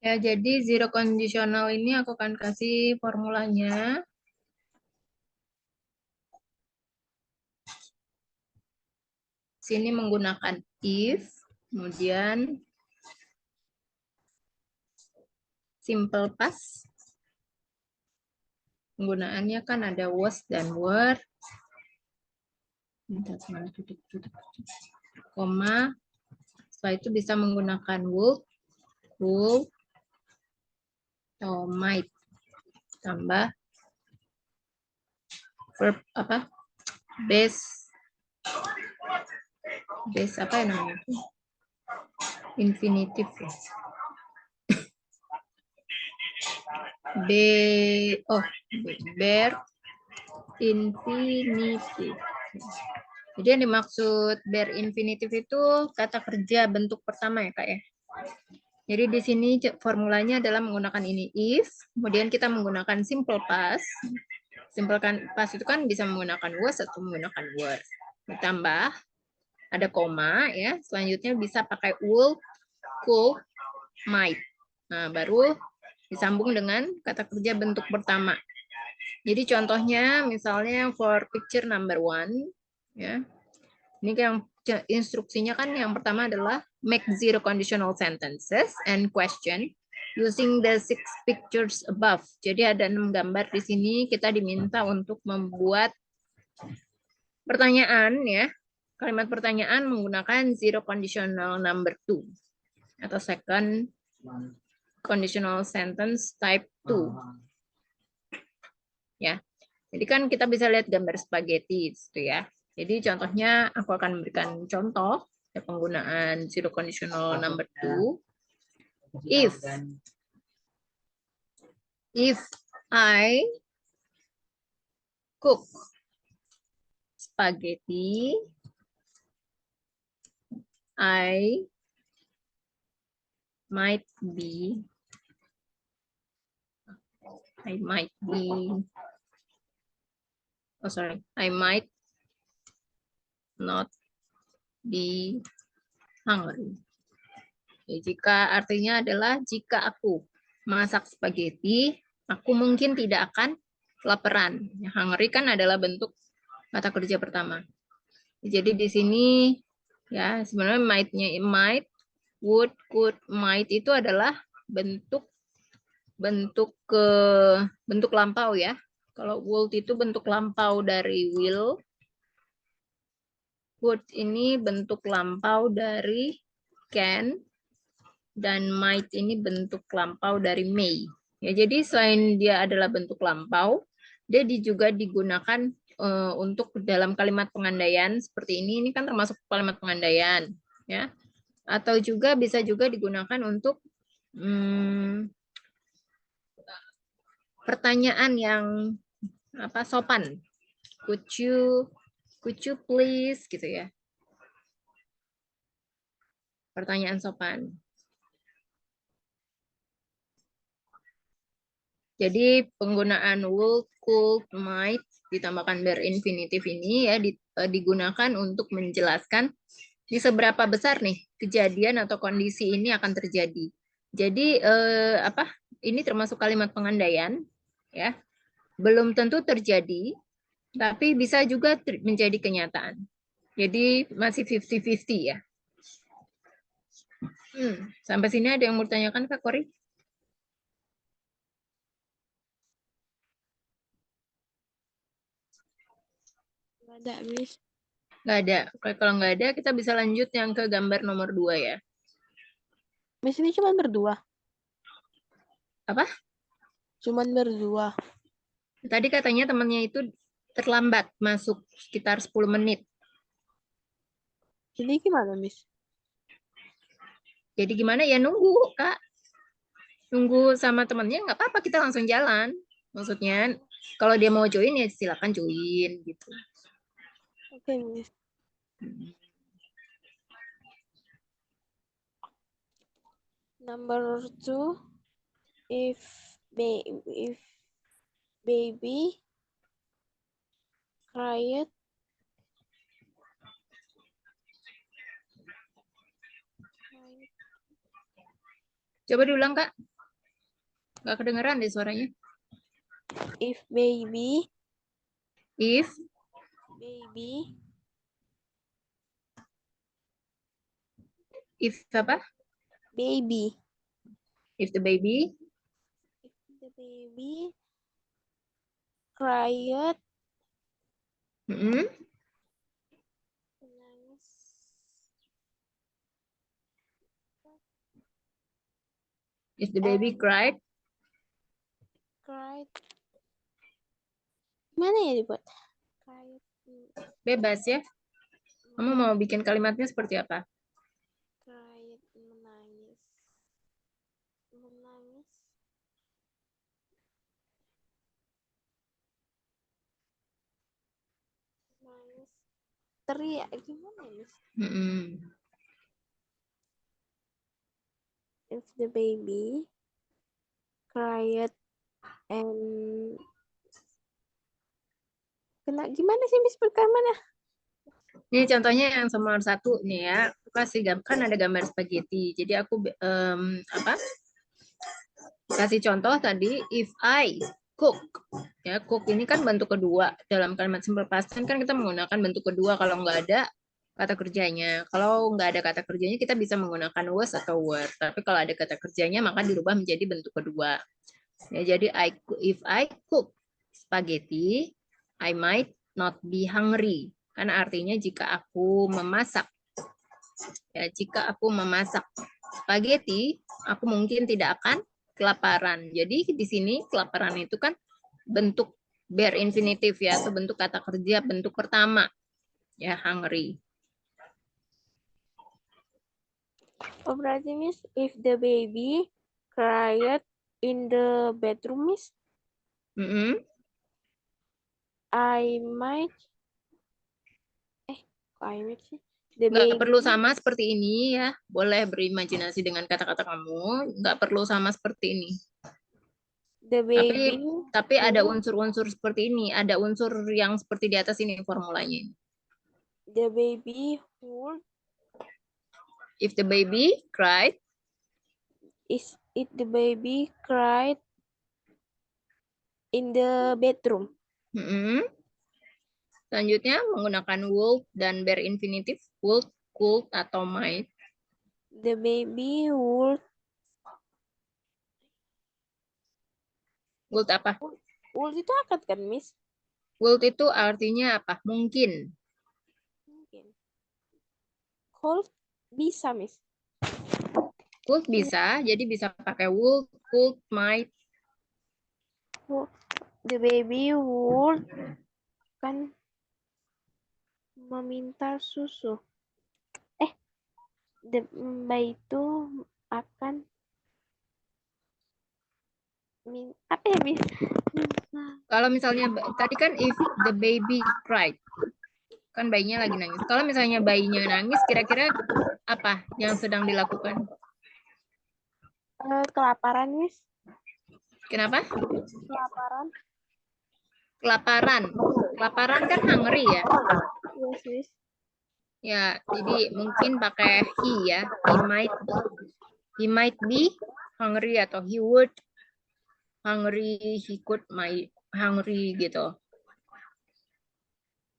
Ya, jadi zero conditional ini aku akan kasih formulanya. Sini menggunakan if, kemudian simple past. Penggunaannya kan ada was dan were. Koma. Setelah itu bisa menggunakan would, could, atau might. Tambah verb apa? Base apa ya namanya? Infinitive. Bare infinitive. Jadi yang dimaksud bare infinitive itu kata kerja bentuk pertama ya Kak ya. Jadi di sini formulanya adalah menggunakan ini if, kemudian kita menggunakan simple past. Simple past itu kan bisa menggunakan was atau menggunakan were. Ditambah ada koma ya. Selanjutnya bisa pakai would, could, might. Nah, baru disambung dengan kata kerja bentuk pertama. Jadi contohnya misalnya for picture number 1 ya. Ini yang instruksinya kan yang pertama adalah make zero conditional sentences and question using the 6 pictures above. Jadi ada 6 gambar di sini, kita diminta untuk membuat pertanyaan ya. Kalimat pertanyaan menggunakan zero conditional number 2 atau second conditional sentence type 2. Ya. Jadi kan kita bisa lihat gambar spaghetti itu ya. Jadi contohnya aku akan memberikan contoh ya, penggunaan zero conditional number 2. If I cook spaghetti, I might be I might not be hungry. Ya, jika artinya adalah jika aku masak spaghetti, aku mungkin tidak akan kelaparan. Ya, hungry kan adalah bentuk kata kerja pertama. Jadi di sini ya sebenarnya might, would, could, might itu adalah bentuk lampau ya. Kalau would itu bentuk lampau dari will, would ini bentuk lampau dari can, dan might ini bentuk lampau dari may. Ya, jadi selain dia adalah bentuk lampau, dia juga digunakan untuk dalam kalimat pengandaian seperti ini kan termasuk kalimat pengandaian, ya. Atau juga bisa juga digunakan untuk pertanyaan yang sopan. Could you please gitu ya. Pertanyaan sopan. Jadi penggunaan would, could, might ditambahkan bare infinitive ini ya digunakan untuk menjelaskan di seberapa besar nih kejadian atau kondisi ini akan terjadi. Jadi ini termasuk kalimat pengandaian ya. Belum tentu terjadi, tapi bisa juga menjadi kenyataan. Jadi masih 50-50 ya. Sampai sini ada yang mau ditanyakan Kak Kori? Nggak ada, Miss. Nggak ada. Kalau nggak ada, kita bisa lanjut yang ke gambar nomor 2 ya. Miss, ini cuma berdua. Apa? Cuman berdua. Tadi katanya temannya itu terlambat masuk sekitar 10 menit. Jadi gimana, Miss? Jadi gimana ya, nunggu Kak. Nunggu sama temannya nggak apa-apa, kita langsung jalan. Maksudnya kalau dia mau join ya silakan join gitu. Oke, Miss. Number 2, if baby cried, Coba diulang Kak. Nggak kedengeran deh suaranya. If baby, If baby, apa? baby, If the baby if the baby cried, mm-mm. menangis, If the baby cried, cried, mana ya dibuat? Cried, bebas ya. Kamu mau bikin kalimatnya seperti apa? cried, menangis, menangis, menangis, teriak gimana ya, Miss? Mm-mm. If the baby cried and kena gimana sih Miss pertama? Ini contohnya yang nomor 1 nih ya. Aku kasih kan ada gambar spaghetti. Jadi aku apa? Kasih contoh tadi if I cook. Ya, cook ini kan bentuk kedua. Dalam kalimat simple past tense kan kita menggunakan bentuk kedua kalau nggak ada kata kerjanya. Kalau nggak ada kata kerjanya kita bisa menggunakan was atau were. Tapi kalau ada kata kerjanya maka dirubah menjadi bentuk kedua. Ya, jadi if I cook spaghetti, I might not be hungry. Karena artinya jika aku memasak. Ya, jika aku memasak spaghetti, aku mungkin tidak akan kelaparan. Jadi di sini kelaparan itu kan bentuk bare infinitive ya, atau bentuk kata kerja bentuk pertama. Ya, hungry. Oh berarti Miss, if the baby cried in the bedroom, Miss, Mm-mm. I might, kok I might sih? The Nggak perlu baby, sama seperti ini ya. Boleh berimajinasi dengan kata-kata kamu. Nggak perlu sama seperti ini. the baby Tapi ada would, unsur-unsur seperti ini. Ada unsur yang seperti di atas ini formulanya. the baby would, If the baby cried, is it the baby cried in the bedroom? mm-mm. Selanjutnya menggunakan would dan bare infinitive. Would, could, atau might. The baby Would apa? would itu akad kan Miss? Would itu artinya apa? Mungkin. Mungkin. Could bisa Miss. Could bisa, jadi bisa pakai would, could, might. The baby would kan meminta susu. Bayi itu akan apa ya Miss? Kalau misalnya tadi kan if the baby cried, kan bayinya lagi nangis. Kalau misalnya bayinya nangis, kira-kira apa yang sedang dilakukan? Kelaparan Miss. Kenapa? Kelaparan. Kelaparan. Kelaparan kan hungry ya. Yes Miss. Ya, jadi mungkin pakai he ya. He might be hungry atau he would hungry, he could might hungry gitu.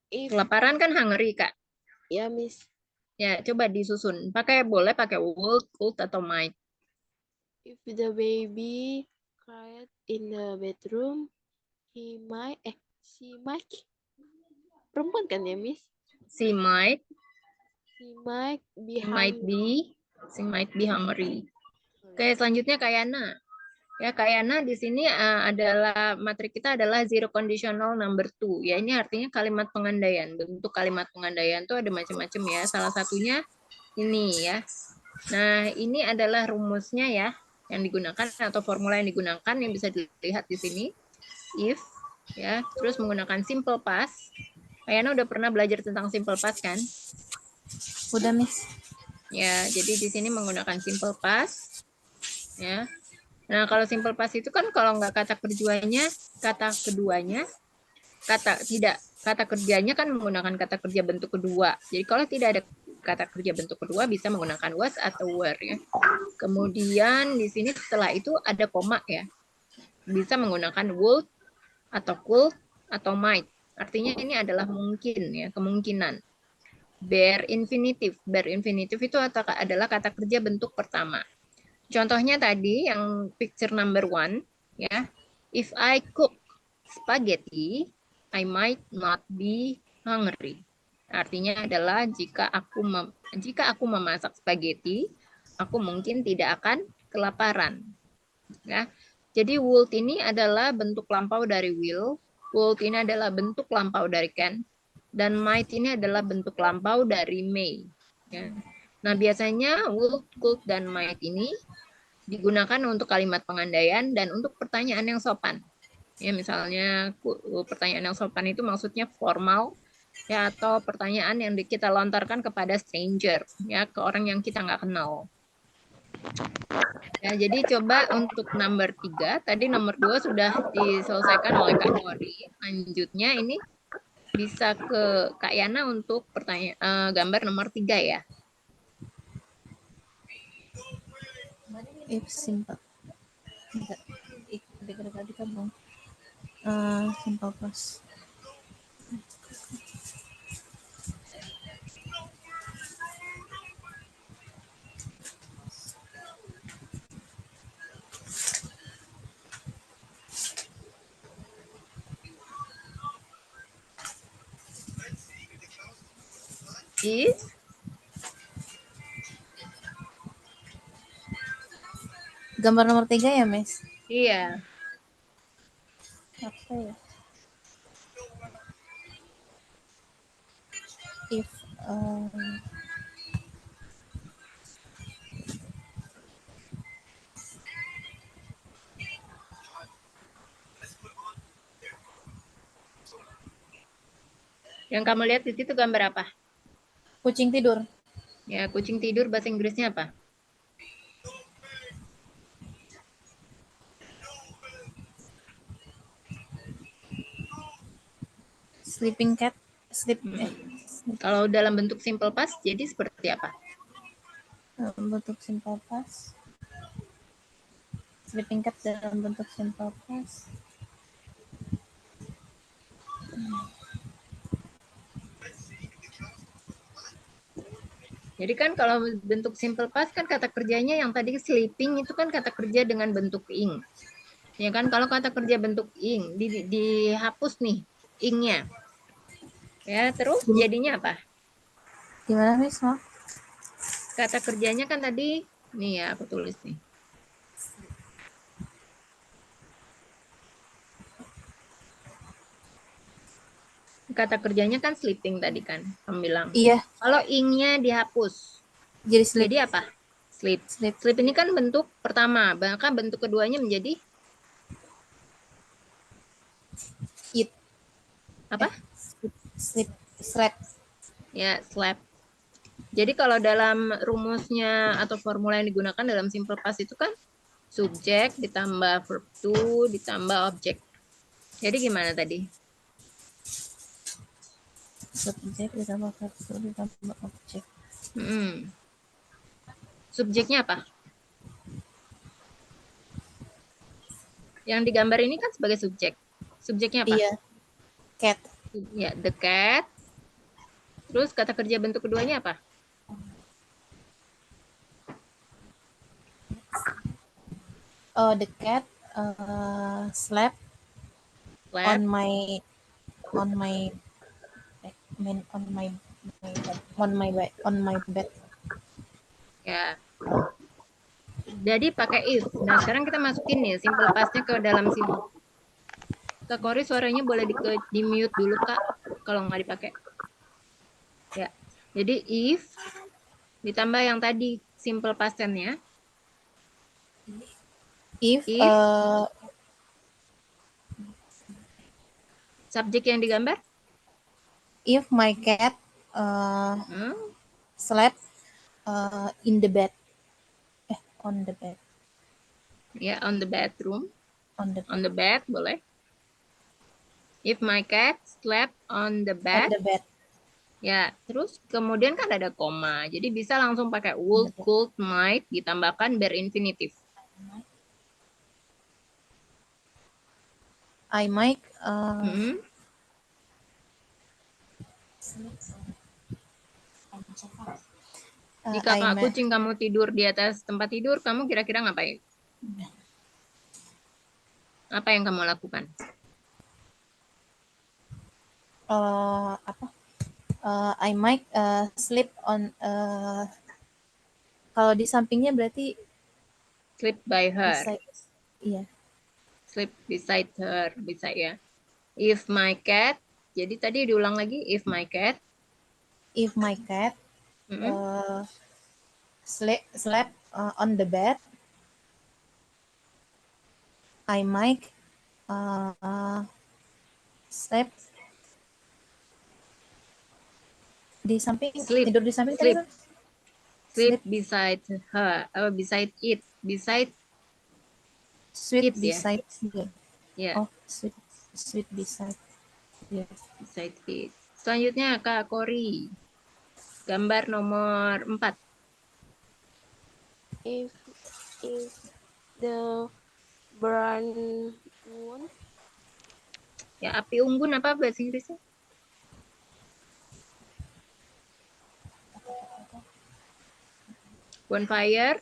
Kelaparan kan hungry, Kak. Ya Miss. Ya, coba disusun. Boleh pakai would, could, atau might. If the baby cried in the bedroom, she might. Perempuan kan ya Miss? She might Be she might be hungry. Oke, selanjutnya Kayana. Ya, Kayana di sini adalah materi kita adalah zero conditional number 2. Ya, ini artinya kalimat pengandaian. Bentuk kalimat pengandaian itu ada macam-macam ya. Salah satunya ini ya. Nah, ini adalah rumusnya ya yang digunakan atau formula yang digunakan yang bisa dilihat di sini. If ya, terus menggunakan simple past. Kayana udah pernah belajar tentang simple past kan? Udah, Miss. Ya, jadi di sini menggunakan simple past. Ya. Nah, kalau simple past itu kan kalau nggak kata keduanya, kata kerjanya kan menggunakan kata kerja bentuk kedua. Jadi kalau tidak ada kata kerja bentuk kedua bisa menggunakan was atau were ya. Kemudian di sini setelah itu ada koma ya. bisa menggunakan would atau could atau might. Artinya ini adalah mungkin ya, kemungkinan. Bare infinitive. Bare infinitive itu adalah kata kerja bentuk pertama. Contohnya tadi yang picture number 1 ya. If I cook spaghetti, I might not be hungry. Artinya adalah jika aku memasak spaghetti, aku mungkin tidak akan kelaparan. Ya. Jadi would ini adalah bentuk lampau dari will, would ini adalah bentuk lampau dari can, dan might ini adalah bentuk lampau dari may. Ya. Nah, biasanya would, could, dan might ini digunakan untuk kalimat pengandaian dan untuk pertanyaan yang sopan. Ya, misalnya pertanyaan yang sopan itu maksudnya formal ya, atau pertanyaan yang kita lontarkan kepada stranger ya, ke orang yang kita nggak kenal. Ya, jadi coba untuk nomor 3, tadi nomor 2 sudah diselesaikan oleh Kak Nori. Lanjutnya ini bisa ke Kak Yana untuk gambar nomor 3 ya. If simple. Enggak. Dekat-dekat dikabung. Simple past. Is Gambar nomor 3 ya, Miss? iya. Apa ya? If Yang kamu lihat di situ gambar apa? kucing tidur. Ya, kucing tidur bahasa Inggrisnya apa? Sleeping cat. Sleep. Kalau dalam bentuk simple past jadi seperti apa? Bentuk simple past. Sleeping cat dalam bentuk simple past. Jadi kan kalau bentuk simple past kan kata kerjanya yang tadi sleeping itu kan kata kerja dengan bentuk ing. Ya kan, kalau kata kerja bentuk ing dihapus nih ingnya. Ya, terus jadinya apa? Gimana, Miss? Maaf. Kata kerjanya kan tadi nih ya, aku tulis nih. Kata kerjanya kan sleeping tadi kan, kamu bilang. Iya, Kalau ingnya dihapus, jadi sleep. jadi apa? Sleep. Sleep. Sleep ini kan bentuk pertama, bahkan bentuk keduanya menjadi Eat. apa? Sleep. Sleep. Ya, sleep. Jadi kalau dalam rumusnya atau formula yang digunakan dalam simple past itu kan subjek ditambah verb to ditambah objek. Jadi gimana tadi? Subjek ditambah verb to ditambah objek. Subjeknya apa? Yang digambar ini kan sebagai subjek. Subjeknya apa? Iya. Cat. Ya, the cat. Terus kata kerja bentuk keduanya apa? Oh, the cat slept Slept. on my bed. Ya. Jadi pakai if. Nah, sekarang kita masukin nih simple past-nya ke dalam sini. Kak Kori suaranya boleh di mute dulu, Kak, kalau nggak dipakai. Ya. Jadi if ditambah yang tadi simple past tense-nya. If Subjek yang digambar? If my cat slept in the bed. On the bed. Ya, on the bedroom. On the bed boleh. If my cat slept on the bed. On the bed. Ya, terus kemudian kan ada koma. Jadi bisa langsung pakai would, could, might ditambahkan bare infinitive. I might Mm-mm. Jika I might kucing kamu tidur di atas tempat tidur, kamu kira-kira ngapain? Apa yang kamu lakukan? apa? I might sleep on kalau di sampingnya berarti Sleep by her. beside. Iya. Sleep beside her, bisa ya. If my cat, jadi tadi diulang lagi, if my cat. If my cat Mm-mm. slept on the bed, I might sleep di samping, Sleep. tidur di samping tadi Sleep. kan? Sleep beside her, beside it, beside Sweet it ya. beside me. Ya, Oh, sweet beside. Yeah. beside it. Selanjutnya Kak Kori. Gambar nomor 4. If the burn wound, Ya, api unggun apa bahasa Inggrisnya? Bonfire.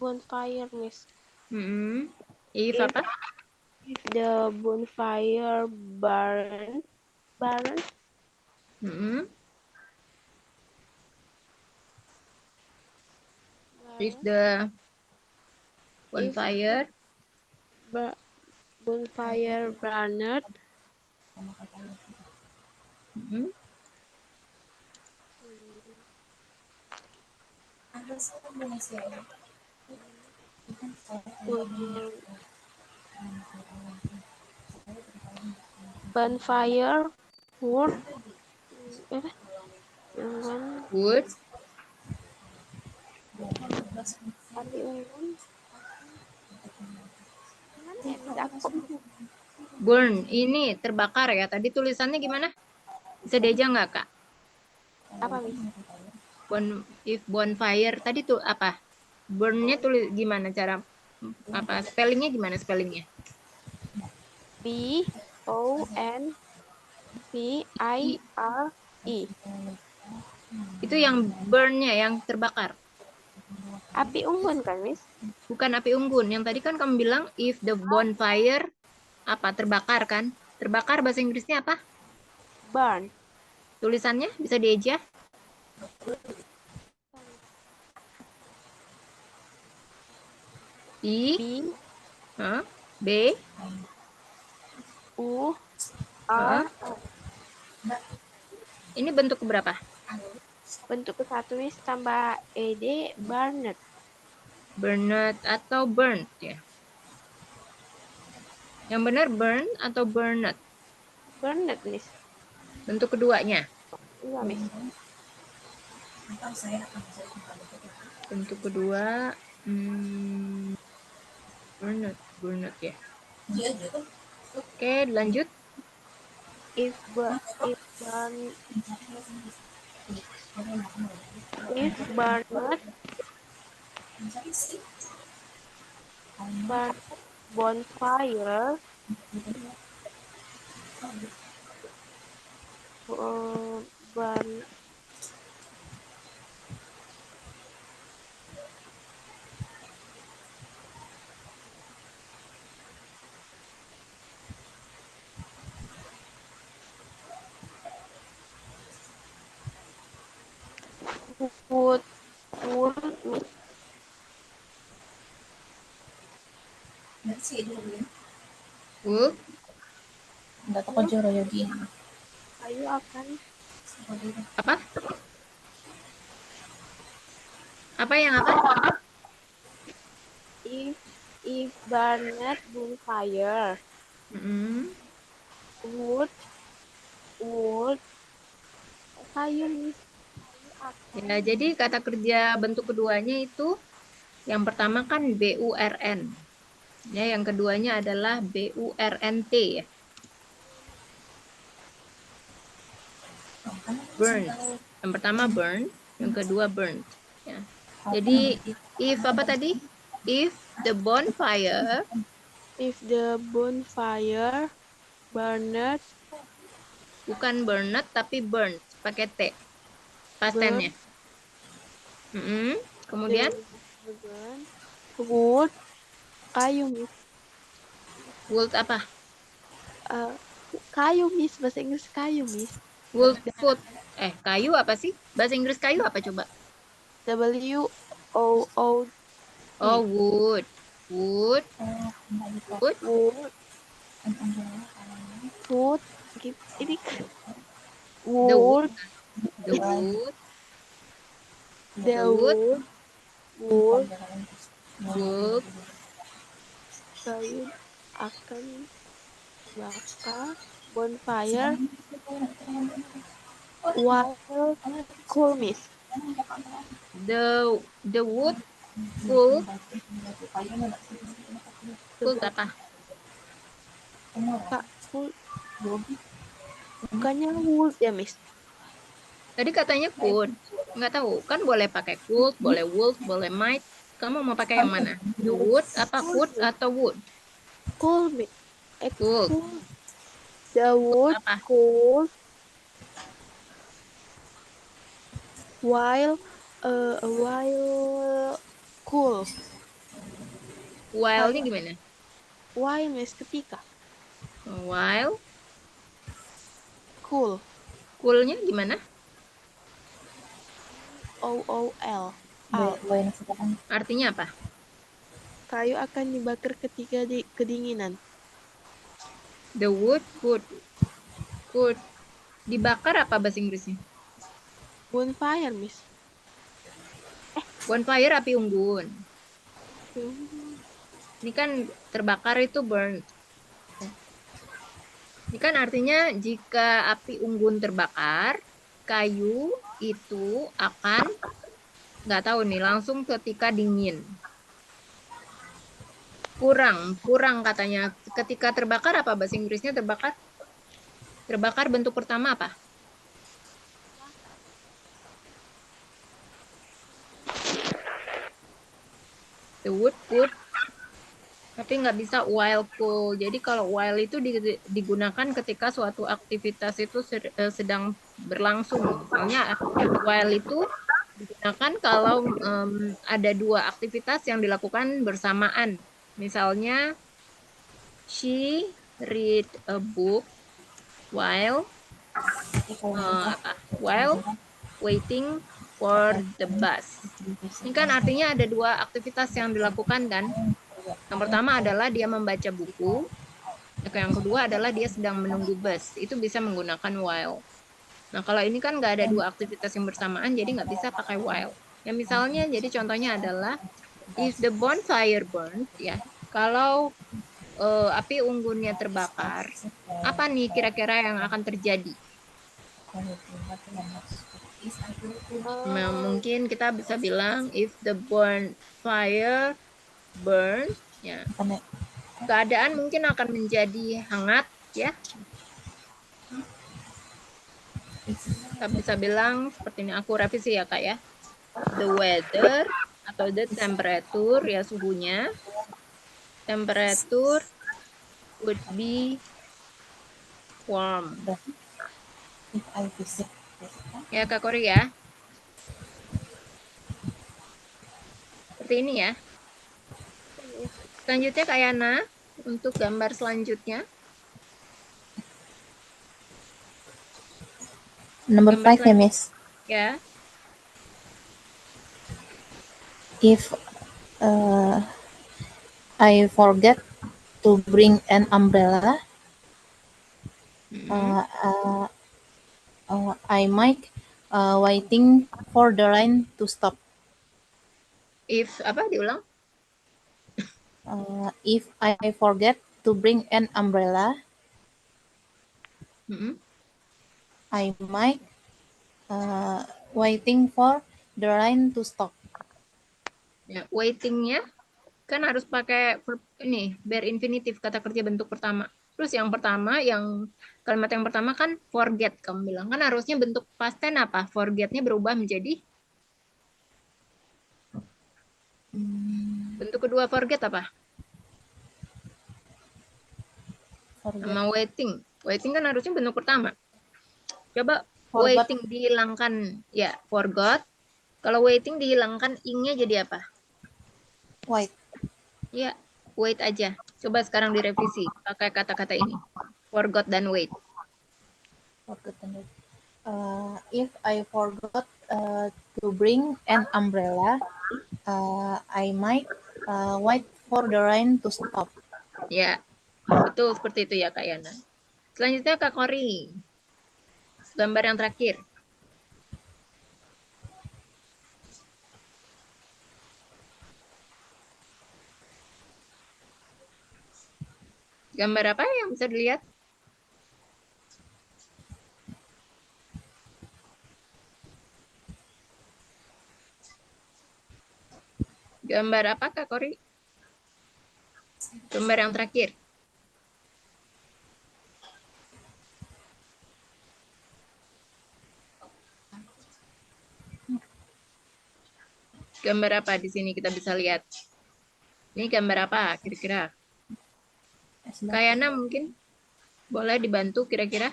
bonfire, Miss. Mm-mm. If If apa? if the bonfire burn, Mm-mm. If the bonfire. bonfire burned, Mm-mm. bonfire would Wood. api unggun mana ya, Miss? Aku Burn. Ini terbakar ya. Tadi tulisannya gimana? Bisa diaja nggak Kak? apa, Miss? If bonfire. Tadi tuh apa? Burn-nya tulis gimana cara apa? Spellingnya gimana spellingnya? BONFIRE. Itu yang burn-nya, yang terbakar. Api unggun kan, Miss? Bukan api unggun. Yang tadi kan kamu bilang if the bonfire apa? Terbakar kan? Terbakar bahasa Inggrisnya apa? Burn. Tulisannya bisa dieja. I, B B, U R. Ini bentuk berapa? Bentuk ke satu, Miss, tambah ed, burned. Burned atau burnt ya? Yang benar burn atau burned? Burned, Miss. Bentuk keduanya. Iya, Miss. Bentuk kedua burned ya. Oke, lanjut. If burned bonfire burn wood Wood. Nggak tahu jero yogi. ayo akan Apa? Apa yang apa? if burned bonfire wood kayu, Miss. Ya, jadi kata kerja bentuk keduanya itu yang pertama kan BURN. Ya, yang keduanya adalah BURNT ya. Burn. Yang pertama burn, yang kedua burnt. Ya. Jadi if apa tadi? If the bonfire If the bonfire burned, Bukan burned tapi burnt pakai T. Past burn tense-nya. Kemudian the burn wood, kayu, Miss. wood apa? Kayu, Miss. Bahasa Inggris kayu, Miss. Wood food. Kayu apa sih? Bahasa Inggris kayu apa coba? WOOD. Oh, wood. Wood. Oh, kembali ke Wood. Wood, an umbrella. wood, gitu. Ini The wood. wood, The wood. the The wood. wood, wood, Wood. kayu akan bakar bonfire while cool, Miss. The wood. Wood. Wood apa? Kak, wood, bukannya wood ya, Miss? Tadi katanya could. Nggak tahu. Kan boleh pakai could, boleh would, boleh might. Kamu mau pakai yang mana? The wood apa could atau would? Cool, Miss. Could. Cool. The wood Apa? cool while cool. While-nya gimana? While, Miss, ketika While. cool. Cool-nya gimana? OOL. Goyang sedang. Artinya apa? Kayu akan dibakar ketika kedinginan. The wood could dibakar apa bahasa Inggrisnya? Bonfire, Miss. Bonfire api unggun. Ini kan terbakar itu burn. Ini kan artinya jika api unggun terbakar, kayu itu akan nggak tahu nih langsung ketika dingin. Kurang katanya. Ketika terbakar apa bahasa Inggrisnya terbakar? Terbakar bentuk pertama apa? The wood could. Tapi nggak bisa while cool. Jadi kalau while itu digunakan ketika suatu aktivitas itu sedang berlangsung. Misalnya while itu digunakan kalau ada dua aktivitas yang dilakukan bersamaan. Misalnya she read a book while waiting for the bus. Ini kan artinya ada dua aktivitas yang dilakukan kan. Yang pertama adalah dia membaca buku. Yang kedua adalah dia sedang menunggu bus. Itu bisa menggunakan while. Nah, kalau ini kan nggak ada dua aktivitas yang bersamaan, jadi nggak bisa pakai while. Ya, misalnya, jadi contohnya adalah if the bonfire burns, ya. Kalau api unggunnya terbakar, apa nih kira-kira yang akan terjadi? Nah, mungkin kita bisa bilang if the bonfire burn, ya, keadaan mungkin akan menjadi hangat, ya. Kita bisa bilang seperti ini, aku revisi ya Kak ya. The weather atau the temperature, ya suhunya. Temperature would be warm. Ya Kak Kori ya. Seperti ini ya. Selanjutnya Kak Yana, untuk gambar selanjutnya. Number Gambar 5 ya, Miss. Ya. If I forget to bring an umbrella, I might waiting for the rain to stop. If apa diulang? If I forget to bring an umbrella, I might waiting for the rain to stop. Ya, waiting-nya kan harus pakai verb ini, bare infinitive, kata kerja bentuk pertama. Terus yang pertama, kalimat yang pertama kan forget, kamu bilang. Kan harusnya bentuk past tense apa? Forget-nya berubah menjadi bentuk kedua forget apa? Forgot. Sama waiting. Waiting kan harusnya bentuk pertama. Coba Forgot. waiting dihilangkan. Ya, forgot. Kalau waiting dihilangkan ing-nya jadi apa? White. Ya, wait aja. Coba sekarang direvisi. Pakai kata-kata ini. Forgot dan wait. Forgot and wait. If I forgot to bring an umbrella, I might wait for the rain to stop. Ya, betul seperti itu ya Kak Yana. Selanjutnya Kak Kori. Gambar yang terakhir. Gambar apa yang bisa dilihat? Gambar apa Kak Kori? Gambar yang terakhir. Gambar apa di sini kita bisa lihat? Ini gambar apa kira-kira? Es batu. Kak Yana mungkin boleh dibantu kira-kira?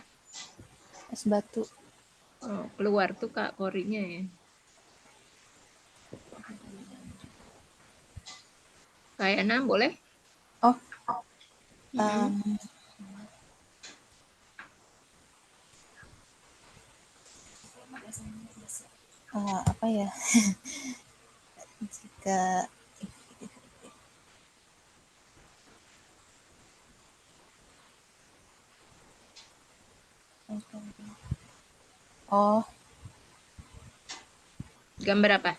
Es batu. Oh, keluar tuh Kak Korinya ya. Kak Yana boleh? Oh. Apa ya? Jika Gambar apa?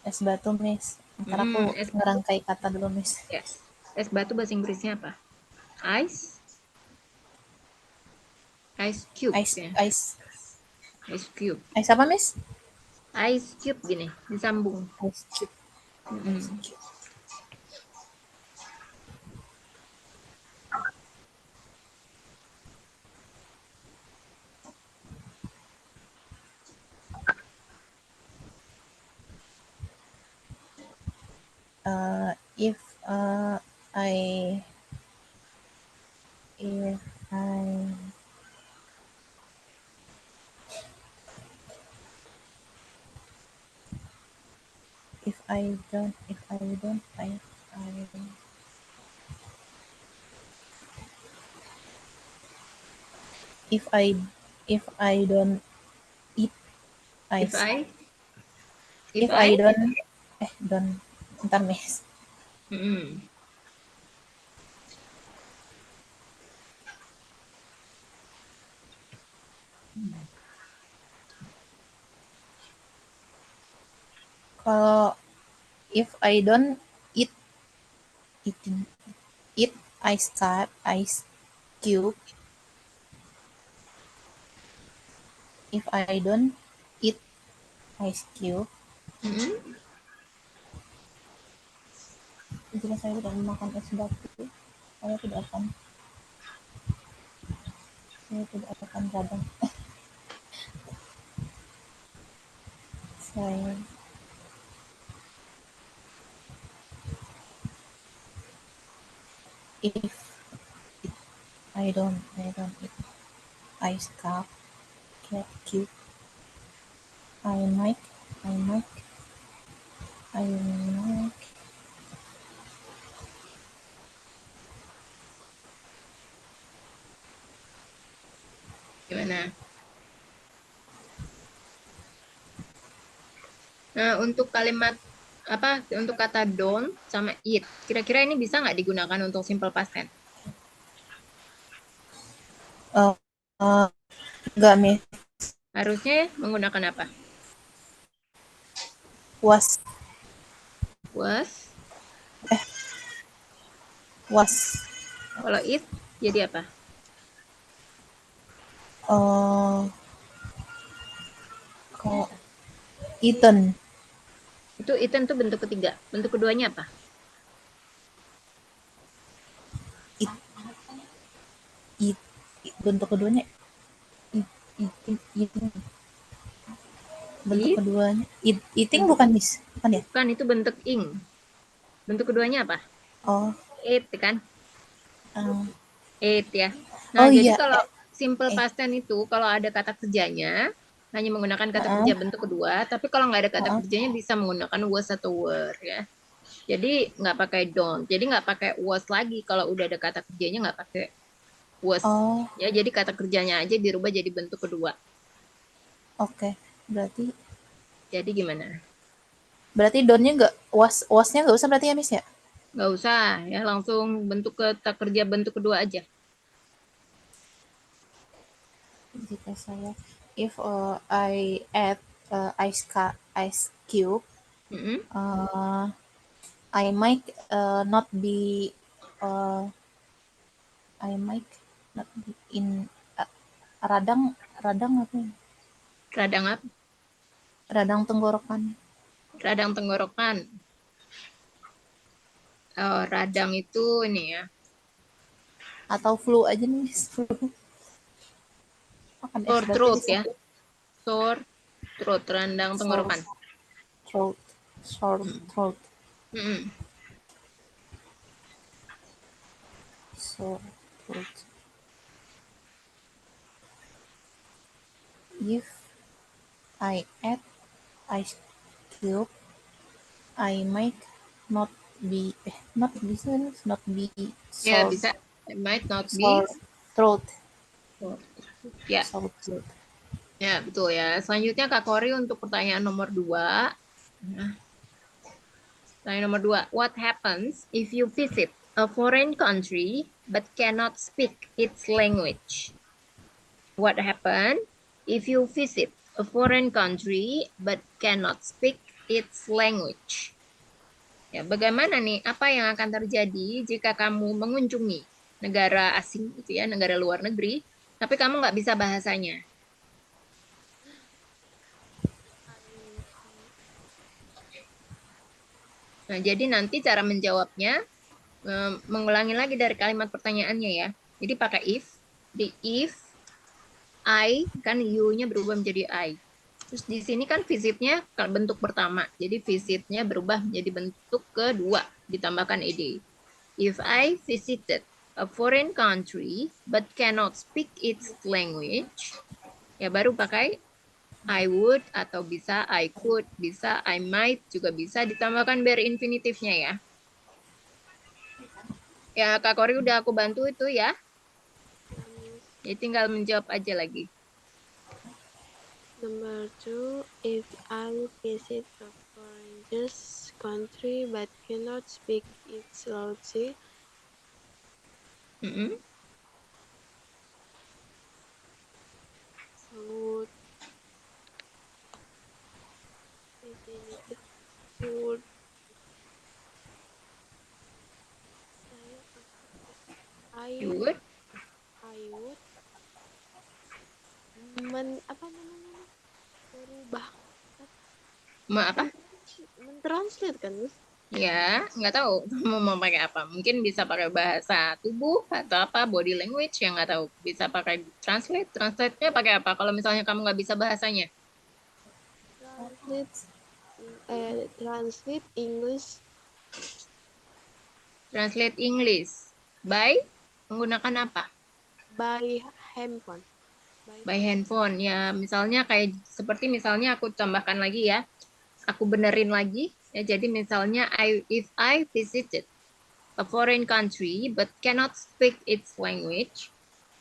es batu, Miss. Ntar aku es- ngerangkai kata dulu, Miss. Ya. Es batu bahasa Inggrisnya apa? Ice? Ice cube Ice, ya. ice, Ice cube. ice apa, Miss? Ice cube gini, disambung. Ice cube. Ice cube. If I don't if I don't eat ice. If I don't ntar, Miss. Kalau if I don't eat ice cube, if I don't eat ice cube, jika saya tidak memakan es batu, saya tidak akan radang. Saya if I don't eat ice cube, I might Gimana? Nah, untuk kalimat apa? Untuk kata don't sama eat, kira-kira ini bisa nggak digunakan untuk simple past tense? enggak, Miss. Harusnya menggunakan apa? Was. Kalau eat jadi apa? Kalau eaten. Itu eaten tuh bentuk ketiga. Bentuk keduanya apa? Bentuk keduanya eating. Bentuk keduanya eating bukan, Miss? Bukan ya? Bukan, itu bentuk ing. Bentuk keduanya apa? Eat kan? Ate ya. Nah, Oh jadi iya, kalau simple eh, past tense itu kalau ada kata kerjanya hanya menggunakan kata kerja heeh, bentuk kedua, tapi kalau nggak ada kata heeh. kerjanya bisa menggunakan was atau were ya. Jadi nggak pakai don't. Jadi nggak pakai was lagi kalau udah ada kata kerjanya nggak pakai was. Oh, Ya, jadi kata kerjanya aja dirubah jadi bentuk kedua. oke. Berarti Jadi gimana? berarti donnya nggak wasnya nggak usah berarti ya Miss ya? Nggak usah ya, langsung bentuk kata kerja bentuk kedua aja. Jika saya if I add ice cube, Mm-mm. uh, I might not be uh, I might not be in uh, radang radang apa ya? Radang apa? Radang tenggorokan Radang tenggorokan. Oh, radang itu ini ya. atau flu aja nih Miss. Flu. Makan es Sore berarti throat bisa ya. Sore throat, radang sore tenggorokan. throat sore Mm. throat Mm-mm. sore throat. If I add ice cube, I might not be not be Ya, sore bisa. It might not be sore throat sore. Ya, sore throat. ya betul ya. Selanjutnya Kak Kori untuk pertanyaan nomor 2. Nah, pertanyaan nomor 2. What happens if you visit a foreign country but cannot speak its language? What happens if you visit a foreign country but cannot speak its language? Ya, bagaimana nih? Apa yang akan terjadi jika kamu mengunjungi negara asing, gitu ya, negara luar negeri, tapi kamu nggak bisa bahasanya? Nah, jadi nanti cara menjawabnya mengulangi lagi dari kalimat pertanyaannya ya. Jadi pakai if, di if I kan you-nya berubah menjadi I. Terus di sini kan visitnya bentuk pertama. Jadi visitnya berubah menjadi bentuk kedua, ditambahkan ed. If I visited a foreign country but cannot speak its language, ya baru pakai I would atau bisa I could, bisa I might, juga bisa ditambahkan bare infinitifnya ya. Ya Kak Kori udah aku bantu itu ya. Jadi tinggal menjawab aja lagi. Number 2, if I visit a foreign country but cannot speak its language, Mm-mm. would definitive would saya You I would would apa namanya nih? Merubah apa? mentranslate kan Miss? Ya, nggak tahu mau pakai apa. Mungkin bisa pakai bahasa tubuh atau apa, body language yang nggak tahu. Bisa pakai translate. Translate-nya pakai apa? Kalau misalnya kamu nggak bisa bahasanya. Translate translate English Translate English. By menggunakan apa? by handphone. By handphone. Ya, misalnya kayak seperti misalnya aku tambahkan lagi ya. Aku benerin lagi. Ya, jadi misalnya if I visited a foreign country but cannot speak its language,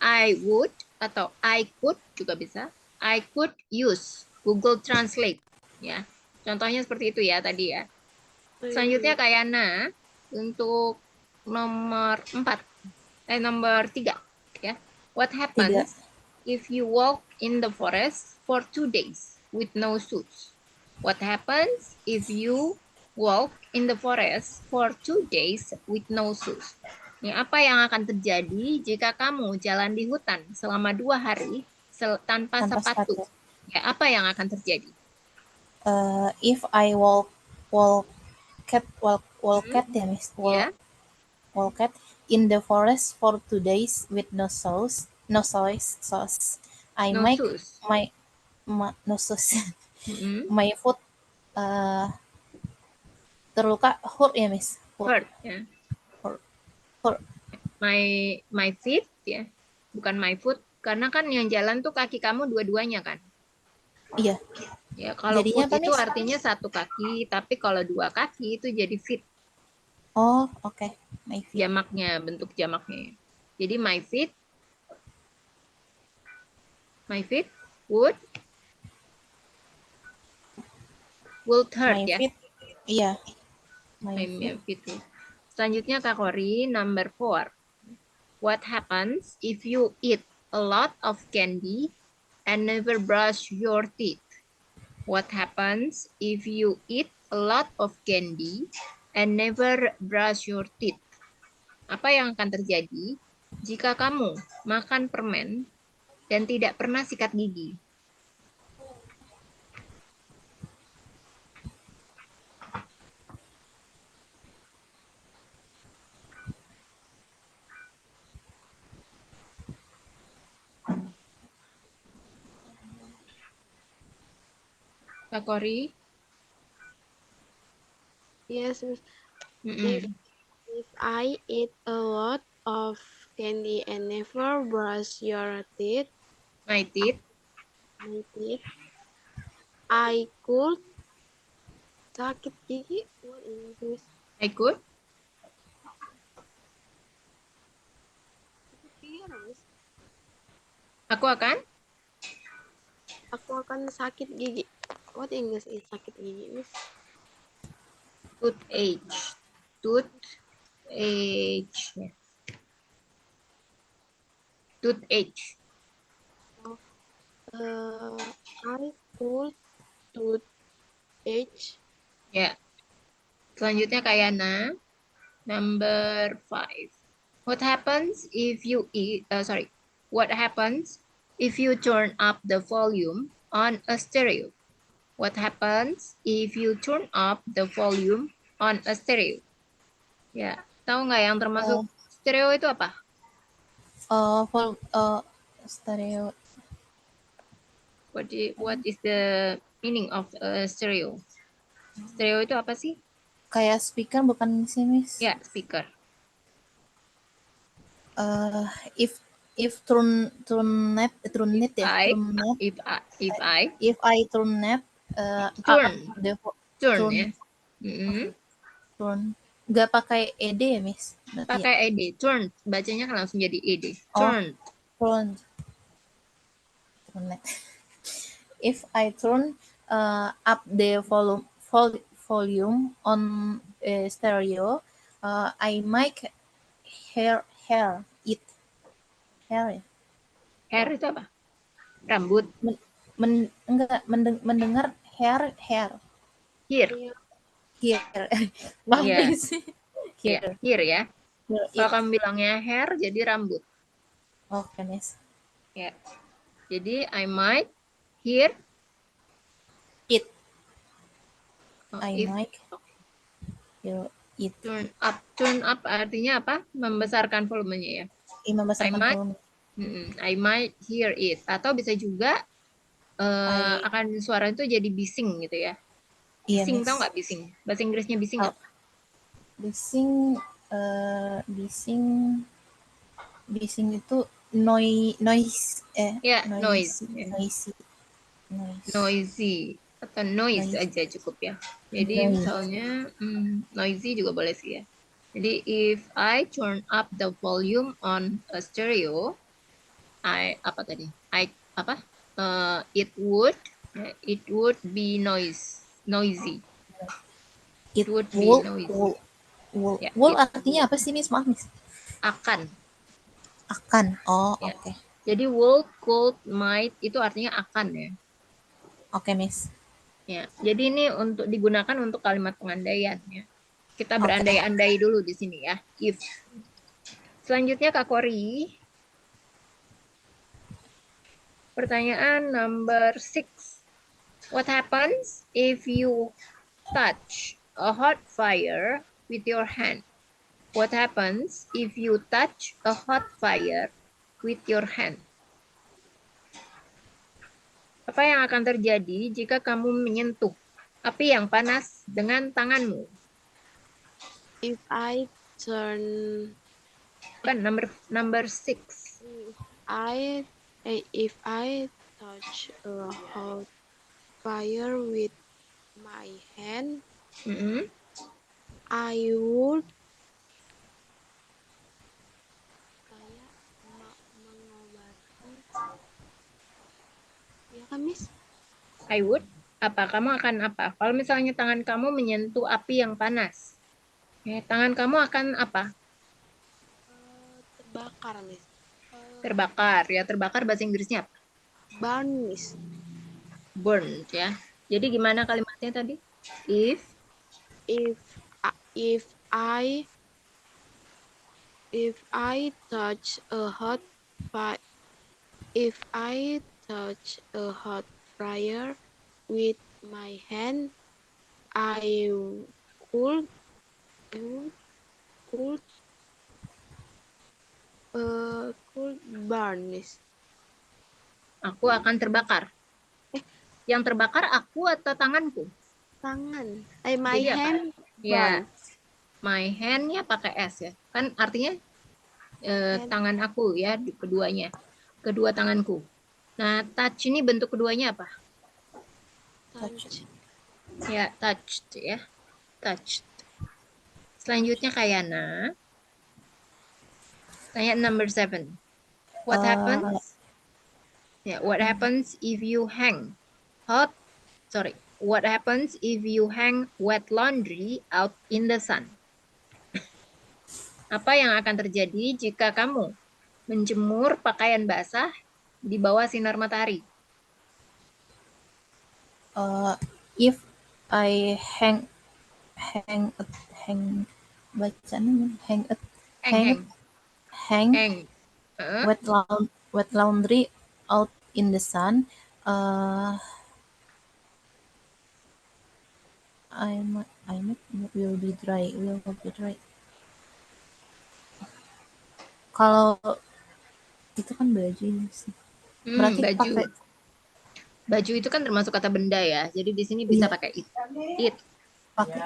I would atau I could juga bisa. I could use Google Translate. Ya, contohnya seperti itu ya tadi ya. Selanjutnya Kak Yana untuk nomor 4, nomor 3 ya. What Tiga. happens if you walk in the forest for 2 days with no shoes? What happens if you walk in the forest for 2 days with no shoes? Ini apa yang akan terjadi jika kamu jalan di hutan selama 2 hari tanpa Tanpa sepatu? sepatu. Ya, apa yang akan terjadi? If I walk ya Miss, Ya, walk in the forest for 2 days with no sauce. I no make shoes. my no sauce. Mm-mm. My foot terluka hurt ya Miss, hurt Hurt. Ya. hurt hurt. my feet ya, bukan my foot, karena kan yang jalan tuh kaki kamu dua-duanya kan. Iya. Ya, kalau Jadinya foot apa, itu Miss? artinya satu kaki, tapi kalau dua kaki itu jadi feet, Oh, oke. My feet. jamaknya, bentuk jamaknya. Jadi my feet would hurt My ya. feet. Iya. My My feet. feet. Selanjutnya kategori number 4. What happens if you eat a lot of candy and never brush your teeth? What happens if you eat a lot of candy and never brush your teeth? Apa yang akan terjadi jika kamu makan permen dan tidak pernah sikat gigi? Kak Kori? Yes, Miss. Mm-mm. If I eat a lot of candy and never brush your teeth, My teeth. my teeth, I could sakit gigi. What is this? I could. Sakit gigi apa, Miss? Aku akan. Aku akan sakit gigi. What English is sakit gigi, Miss? Toothache. Toothache. Ya. Toothache. I could toothache. Ya. Selanjutnya Kak Yana. Number 5. What happens if you What happens if you turn up the volume on a stereo? What happens if you turn up the volume on a stereo? Ya, tahu nggak yang termasuk stereo itu apa? Stereo. What is the meaning of stereo? Stereo itu apa sih? Kayak speaker bukan sih, Miss? Ya, speaker. If turn net ya, turn net. If I Turn net turn turn ya. Mm-mm. turn nggak pakai ed ya, Miss? Berarti ya? Pakai ed, turn, bacanya kan langsung jadi ed. Oh. Turn. Turn net. If I turn up the volume on stereo, I might hear it. Hair ya? Hair itu apa? Rambut. Mendengar hair. Here. Iya. Here. Maaf, Iya. Miss. Here ya. Kalau kamu bilangnya hair, jadi rambut. Oke, Miss. Ya. Jadi I might hear It. if might hear it. Turn up artinya apa? Membesarkan volumenya ya. Membesarkan volume. I might hear it. Atau bisa juga akan suara itu jadi bising gitu ya. Iya, Bising, Miss. tau nggak bising? Bahasa Inggrisnya bising apa? Bising itu noise. Ya, noise. Noisy Atau noise Noise. aja cukup ya. Jadi Noise. misalnya noisy juga boleh sih ya. Jadi if I turn up the volume on a stereo, it would be noisy. It would be would noisy. Ya, would artinya apa sih, Miss? Maaf, Miss. Akan. Oh, Ya. oke. Jadi would, could, might itu artinya akan ya. Oke, Miss. Ya, jadi ini untuk digunakan untuk kalimat pengandaian ya. Kita berandai-andai dulu di sini ya. If. Selanjutnya Kak Kori. Pertanyaan number 6. What happens if you touch a hot fire with your hand? What happens if you touch a hot fire with your hand? Apa yang akan terjadi jika kamu menyentuh api yang panas dengan tanganmu? If I turn Kan number 6. If I touch a hot fire with my hand, I would kayak mengobati. Ya kan, Miss? I would apa? Kamu akan apa? Kalau misalnya tangan kamu menyentuh api yang panas, tangan kamu akan apa? Terbakar, Miss. Terbakar. Ya, terbakar bahasa Inggrisnya apa? Burn, Miss. Burned ya. Jadi gimana kalimatnya tadi? If If I touch a hot fire if I touch a hot fire with my hand, I could could burn, Miss. aku akan terbakar. Yang terbakar aku atau tanganku? Tangan. My Jadi apa? hand Ya, burn. my hand-nya pakai S ya. Kan artinya tangan aku ya, keduanya. Kedua tanganku. Nah, touch ini bentuk keduanya apa? Touch. Ya, touched ya. Touched. Selanjutnya Kayana. Tanya number 7. What happens? Ya, what happens if you hang what happens if you hang wet laundry out in the sun? Apa yang akan terjadi jika kamu menjemur pakaian basah di bawah sinar matahari? If I hang bacanya Hang. hang wet laundry out in the sun, I might will be dry. Kalau itu kan baju ini sih. Berarti Baju. pakai Baju itu kan termasuk kata benda ya. Jadi di sini bisa pakai it. It. pakai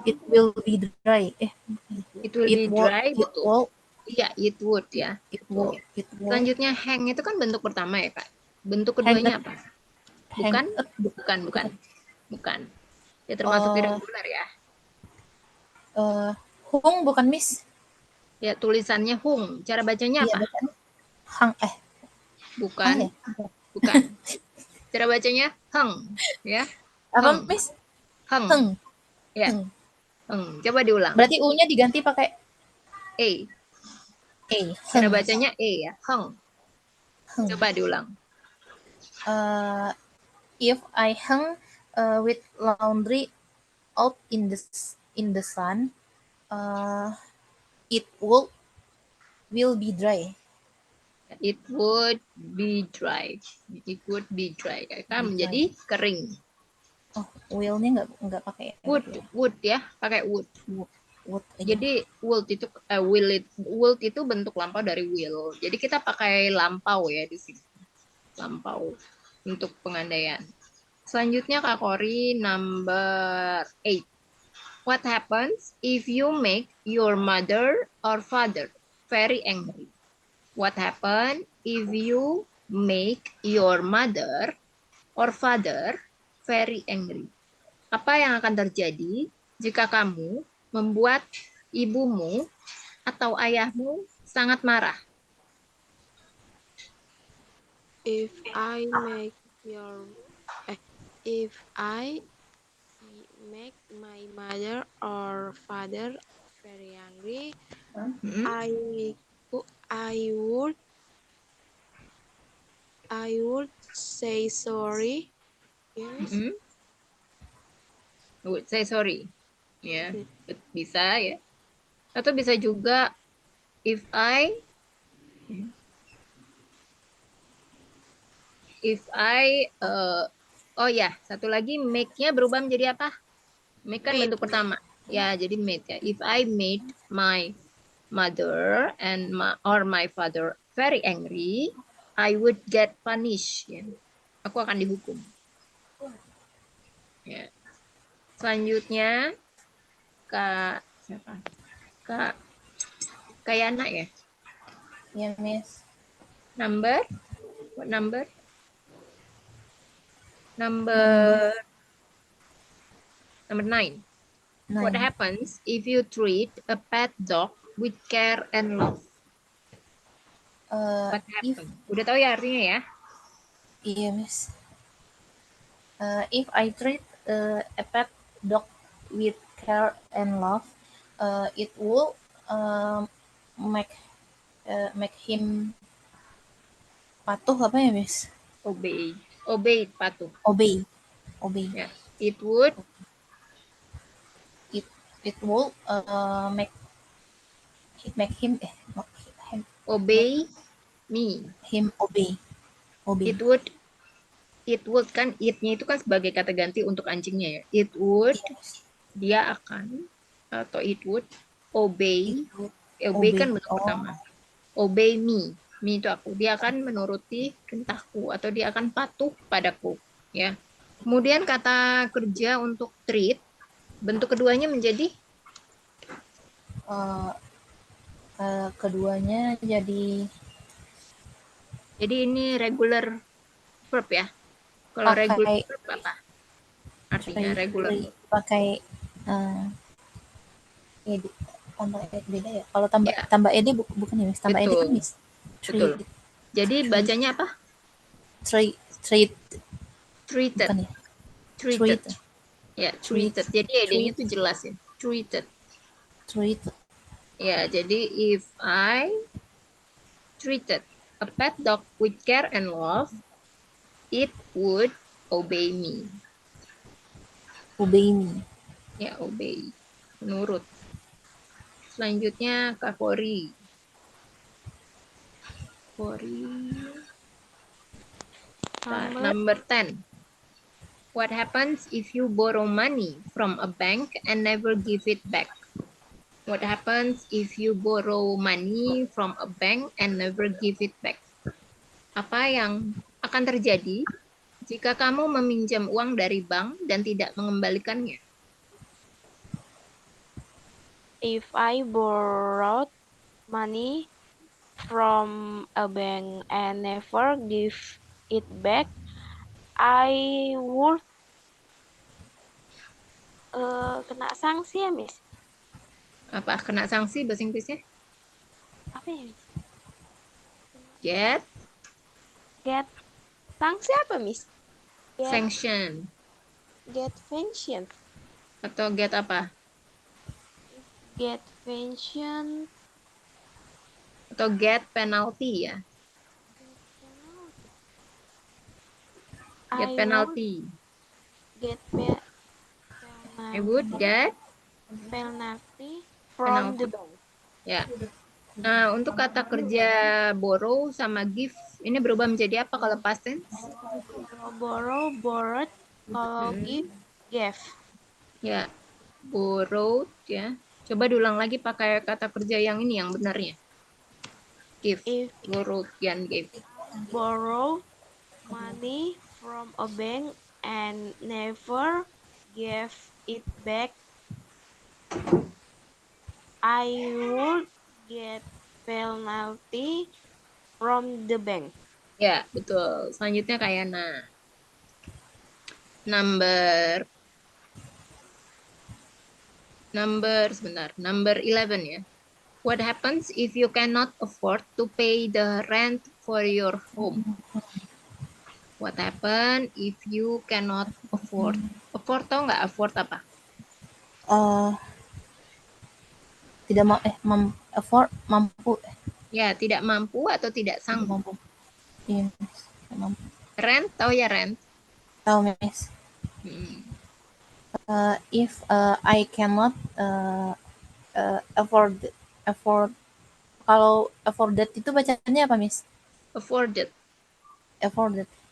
it will be dry. It will be dry, betul. Iya, it would ya. It will. Selanjutnya hang itu kan bentuk pertama ya, Kak. Bentuk keduanya apa? Bukan. Ya termasuk irregular ya. Hung bukan, Miss? Ya tulisannya hung. Cara bacanya Iya, apa? bacanya hang Bukan. ya? Bukan. Cara bacanya heng ya. Apa, Heng. Miss? Heng. Heng. Ya. Heng. Coba diulang. Berarti U-nya diganti pakai E. E. Cara Heng. bacanya E ya. Heng. Coba diulang. If I hang with laundry out in the sun, it will be dry. It would be dry. It would be dry. Akan menjadi kering. Oh, will-nya nggak pakai Would ya, pakai would. Would aja. Jadi would itu bentuk lampau dari will. Jadi kita pakai lampau ya di sini. Lampau untuk pengandaian. Selanjutnya Kak Kori number 8. What happens if you make your mother or father very angry? What happens if you make your mother or father very angry? Apa yang akan terjadi jika kamu membuat ibumu atau ayahmu sangat marah? If I make my mother or father very angry, I would say sorry. Yes. Would say sorry. Ya, bisa ya. Atau bisa juga if oh ya, satu lagi make-nya berubah menjadi apa? Make kan bentuk pertama. Ya, jadi made ya. If I made my mother or my father very angry, I would get punished. Ya. Aku akan dihukum. Ya. Selanjutnya Kak kayak anak ya. Yeah, Miss. Number, what number? Number Number 9. What 9. happens if you treat a pet dog with care and love? What If happens? Udah tahu ya artinya ya? yeah, Miss. If I treat a pet dog with care and love, it will make make him patuh apa ya, Miss? Obey. Obey, patuh. Obey. Obey. Ya. It would It will make him obey me. him obey. Obey. It would kan it-nya itu kan sebagai kata ganti untuk anjingnya ya. It would, Yes. dia akan, atau it would obey. It would Obey kan obey. bentuk pertama. Obey me. Me itu aku. Dia akan menuruti perintahku atau dia akan patuh padaku, ya. Kemudian kata kerja untuk treat, bentuk keduanya menjadi Keduanya jadi ini regular verb ya. Kalau Pakai- regular verb apa? Artinya regular verb. pakai tambah beda ya. Kalau tambah Ya. tambah ed bukan ya, Miss? Tambah ed Betul. kan, Miss? Betul. Jadi bacanya apa? Treated. Treated. Bukan ya? Treated. Ya, Treated. treated. Jadi ed-nya itu jelas ya. Treated. Treated. Ya, jadi if I treated a pet dog with care and love, it would obey me. Obey me. Ya, obey. Menurut. Selanjutnya Kak Kori. Number 10. What happens if you borrow money from a bank and never give it back? What happens if you borrow money from a bank and never give it back? Apa yang akan terjadi jika kamu meminjam uang dari bank dan tidak mengembalikannya? If I borrowed money from a bank and never give it back, I would kena sanksi ya, Miss? Apa kena sanksi bahasa Inggrisnya? Apa ya, Miss? Get Sanksi apa, Miss? sanction. Get pension. Atau get apa? Get pension. Atau get penalty ya. Get penalty. I would get penalty from the bank. Ya. Nah, untuk kata kerja borrow sama give, ini berubah menjadi apa kalau past tense? Kalau borrow, borrowed. Kalau give, gave. Ya, borrowed ya. Coba diulang lagi pakai kata kerja yang ini yang benarnya. Give, If borrowed, and gave. borrow money from a bank and never gave it back, I would get penalty from the bank. Ya, betul. Selanjutnya Kayana. Number 11 ya. What happens if you cannot afford to pay the rent for your home? What happen if you cannot afford? Afford tau nggak afford apa? Tidak mampu. Ya, tidak mampu atau tidak sanggup. Mampu. Iya, Miss. Mampu. Rent, tahu ya rent? Tahu, Miss. If I cannot afford, kalau afforded itu bacanya apa, Miss? Afforded.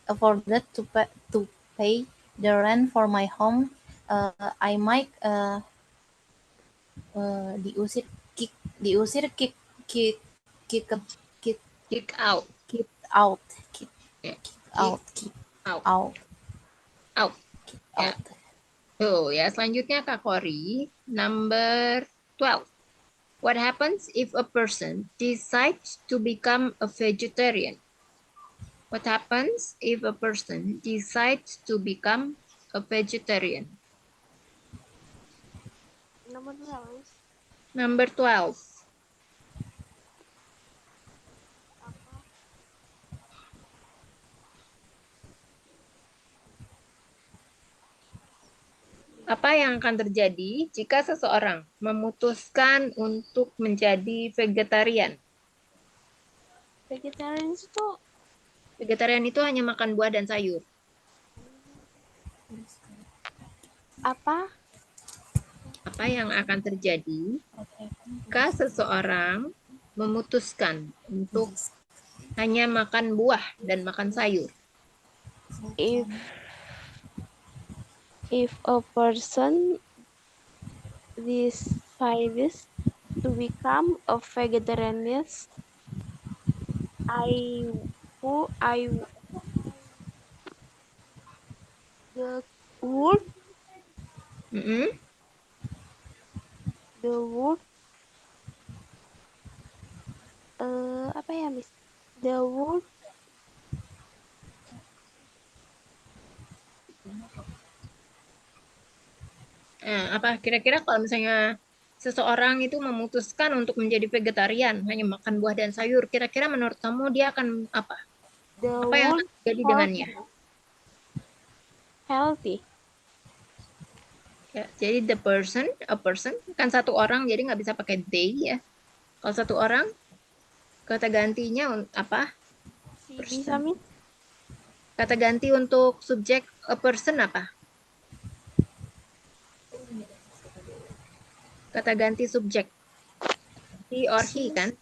Afforded to pay the rent for my home. I might diusir out. Ya. Tuh, ya selanjutnya Kak Kori, number 12. What happens if a person decides to become a vegetarian? What happens if a person decides to become a vegetarian? Nomor berapa, Miss? Number 12. Apa? Apa yang akan terjadi jika seseorang memutuskan untuk menjadi vegetarian? Vegetarian itu Vegetarian itu hanya makan buah dan sayur. apa? Apa yang akan terjadi jika seseorang memutuskan untuk hanya makan buah dan makan sayur? If a person decides to become a vegetarian, I I the would Mm-mm. the would apa ya, Miss? The would Nah, apa kira-kira kalau misalnya seseorang itu memutuskan untuk menjadi vegetarian, hanya makan buah dan sayur, kira-kira menurut kamu dia akan apa? the Apa yang would akan terjadi healthy. dengannya? Healthy. Ya, jadi a person kan satu orang, jadi nggak bisa pakai they ya. Kalau satu orang, kata gantinya apa? Si bisa, Person. Miss? Kata ganti untuk subjek a person apa? Kata ganti subjek. He or he kan?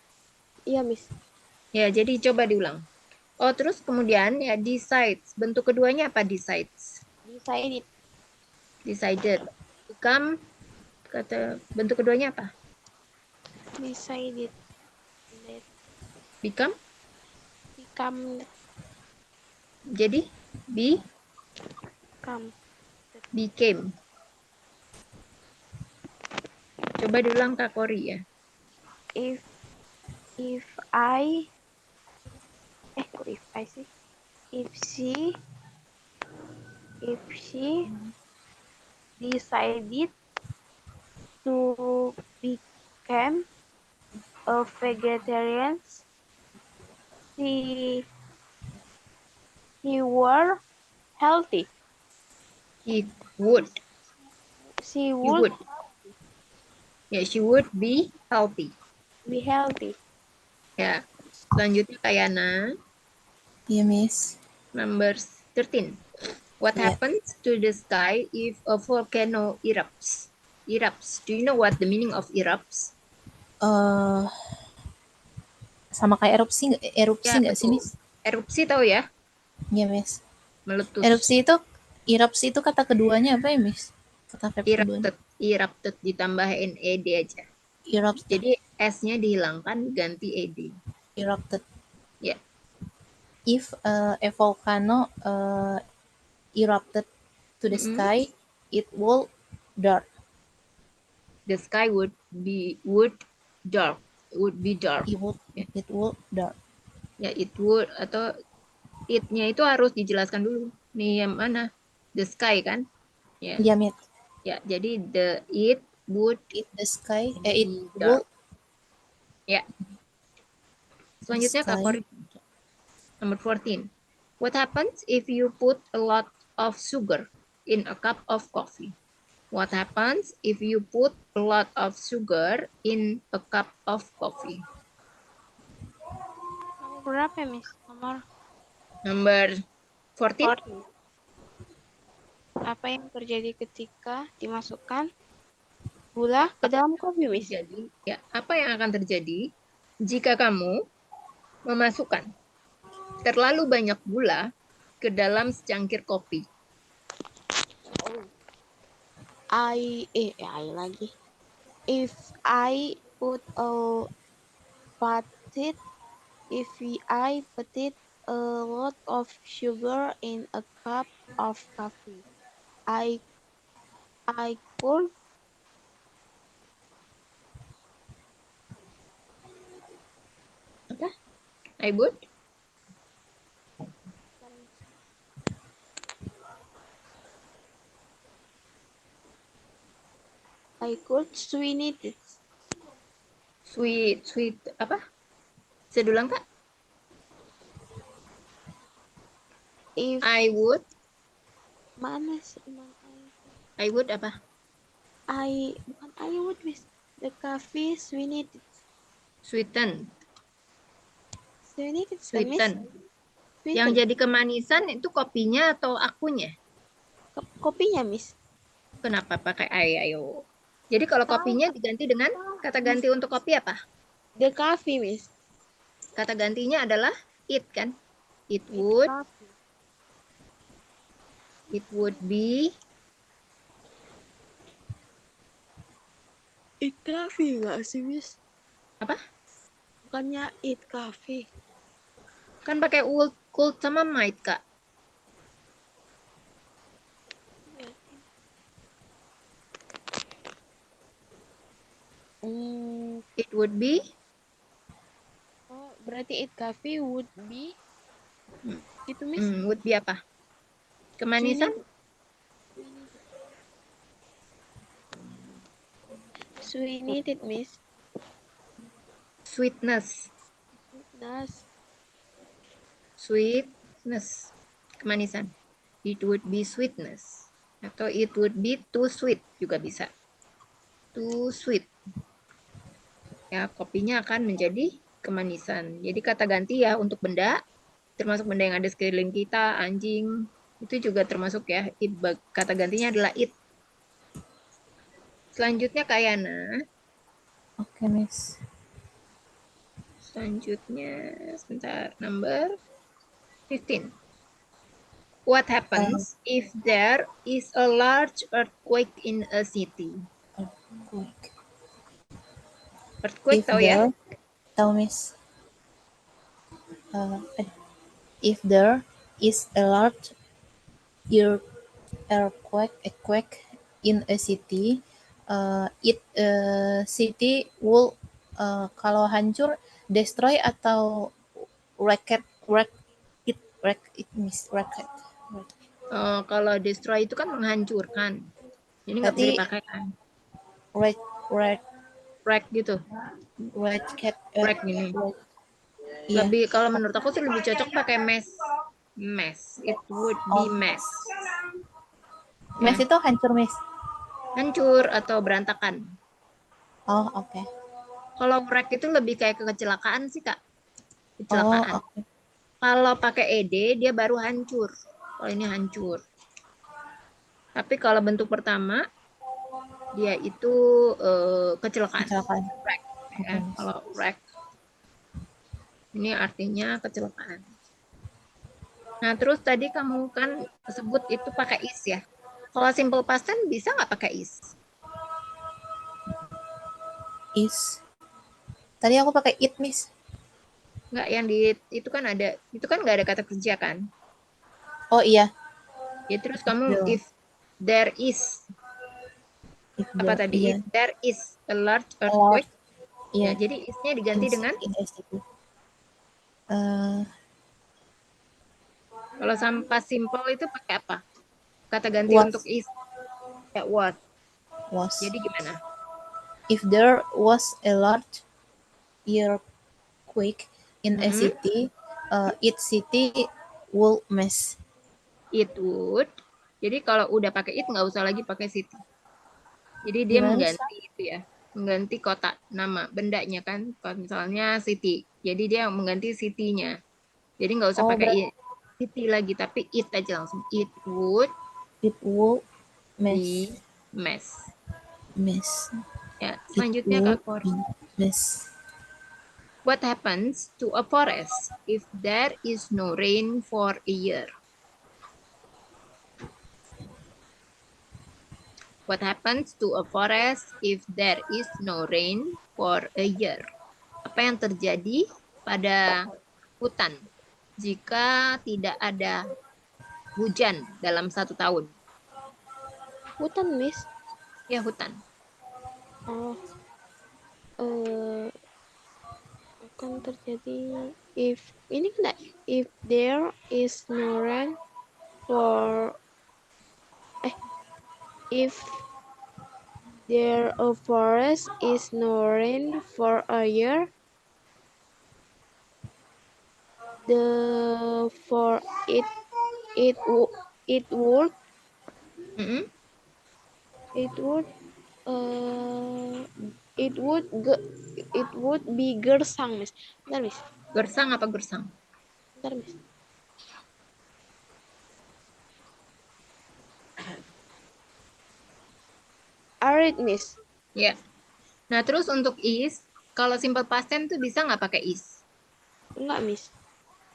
Iya, Miss. Ya, jadi coba diulang. Oh, terus kemudian ya decides. Bentuk keduanya apa decides? Decided. Decided. Become, kata bentuk keduanya apa? Decided. That Become. become Jadi come. became. Coba diulang Kak Kori ya. If if I kok if I sih? If she decided to become a vegetarian, she he were healthy. He would. She He would would. Ya, she would be healthy. be healthy. Ya. Selanjutnya Kayana, Iya, Miss. number 13. What Iya. happens to the sky if a volcano erupts? Erupts. Do you know what the meaning of erupts? Eh, sama kayak erupsi Ya, nggak sih, betul. Miss? Erupsi tahu ya? Iya, Miss. Meletus. Erupsi itu kata keduanya apa ya, Miss? Kata verb keduanya. Erupted. Erupted ditambahin ed aja. Erupted. Jadi S-nya dihilangkan, ganti ed. Erupted. Ya. If a volcano erupted to the Mm-mm. sky, it will dark. The sky would dark. Would be dark. Ya, It will dark. ya it would atau it-nya itu harus dijelaskan dulu. Nih yang mana? The sky kan? Ya. Yeah, Miss. Ya, jadi it would It the sky. It be will dark. Ya. the Selanjutnya Kak sky. Kori, number 14. What happens if you put a lot of sugar in a cup of coffee? What happens if you put a lot of sugar in a cup of coffee? Nomor berapa, Miss? Nomor Number 14. 14. Apa yang terjadi ketika dimasukkan gula ke dalam kopi, Miss? Jadi, ya, apa yang akan terjadi jika kamu memasukkan terlalu banyak gula ke dalam secangkir kopi? I lagi. If I put a packet, if I put a lot of sugar in a cup of coffee, I could I would. I could swing it. Sweet apa? Sedulang Kak. If I would. mana sih I would apa? bukan I would miss the coffee swing it. Sweeten. Swing it miss. Sweeten. Sweeten. Yang jadi kemanisan itu kopinya atau akunya? Kopinya miss. Kenapa pakai I? Ayo. Jadi kalau kopinya diganti dengan kata ganti untuk kopi apa? The coffee miss. Kata gantinya adalah it kan? It would be It coffee nggak sih miss? apa? Bukannya it coffee. Kan pakai could sama might Kak. It would be. Oh, berarti it coffee would be itu miss. Would be apa? Kemanisan? Sweetened miss. Sweetness. Sweetness. Kemanisan. It would be sweetness. Atau it would be too sweet juga bisa. Too sweet. Ya, kopinya akan menjadi kemanisan. Jadi kata ganti ya untuk benda, termasuk benda yang ada sekeliling kita, anjing, itu juga termasuk ya. Kata gantinya adalah it. Selanjutnya Kak Yana. Oke, Miss. Selanjutnya, sebentar, number 15. What happens if there is a large earthquake in a city? Earthquake tahu ya? Tahu, Miss. If there is a large earthquake in a city, city will kalau hancur destroy atau wreck it Miss. Kalau destroy itu kan menghancurkan. Ini nggak bisa dipakai kan? Wreck gitu. Wreck gini. Lebih kalau menurut aku sih lebih cocok pakai mess. It would be mess. Mess itu hancur, Miss. Hancur atau berantakan. Oh, oke. Kalau wreck itu lebih kayak kecelakaan sih, Kak. Kecelakaan. Kalau pakai ed dia baru hancur. Kalau ini hancur. Tapi kalau bentuk pertama dia itu kecelakaan. Wreck. Ya, kalau wreck ini artinya kecelakaan. Nah, terus tadi kamu kan sebut itu pakai is ya. Kalau simple past tense bisa nggak pakai is? Is. Tadi aku pakai it, Miss. Nggak, yang di itu kan nggak ada kata kerja kan? Oh iya. Ya terus kamu if there is apa tadi? If there is a large earthquake. Ya, jadi is-nya diganti dengan kalau sampah simple itu pakai apa? Kata ganti untuk is. Ya, was. Jadi gimana? If there was a large earthquake in a city, its city would mess. It would. Jadi kalau udah pakai it nggak usah lagi pakai city. Jadi dia mengganti itu ya, mengganti kota nama bendanya kan. Kalau misalnya city, jadi dia mengganti city-nya. Jadi nggak usah pakai city lagi, tapi it aja langsung. It would be mess. Ya, selanjutnya Kak Kor. What happens to a forest if there is no rain for a year? What happens to a forest if there is no rain for a year? Apa yang terjadi pada hutan jika tidak ada hujan dalam 1 tahun? Hutan, Miss? Ya, hutan. Oh. akan terjadi if there is no rain for if there a forest is no rain for a year, the for it wo- it would Mm-mm. it would uh it would it would be gersang, Miss. Bentar, Miss. Gersang apa gersang? Bentar, Miss. Arid, Miss. Ya. Nah, terus untuk is, kalau simple past tense tuh bisa nggak pakai is? Enggak, Miss.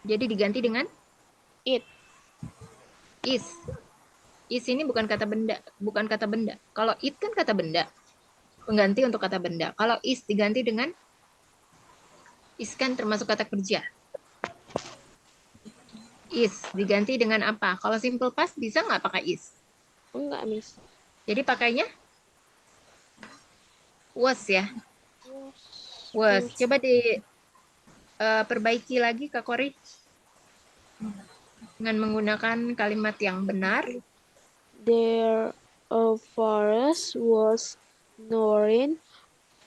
Jadi diganti dengan It. is. Is ini bukan kata benda, bukan kata benda. Kalau it kan kata benda, pengganti untuk kata benda. Kalau is diganti dengan is kan termasuk kata kerja. Is diganti dengan apa? Kalau simple past bisa nggak pakai is? Enggak, Miss. Jadi pakainya was ya. Was. Was. Coba diperbaiki lagi Kak Kori dengan menggunakan kalimat yang benar. There a forest was snoring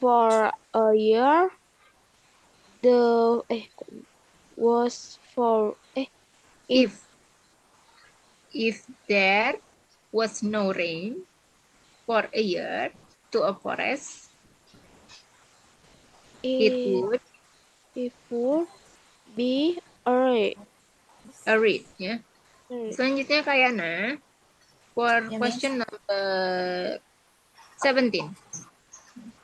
for a year. The was for it If there was no rain for a year to a forest, it it would it would be a arid ya. Selanjutnya Kayana for Ya, Miss. question number 17.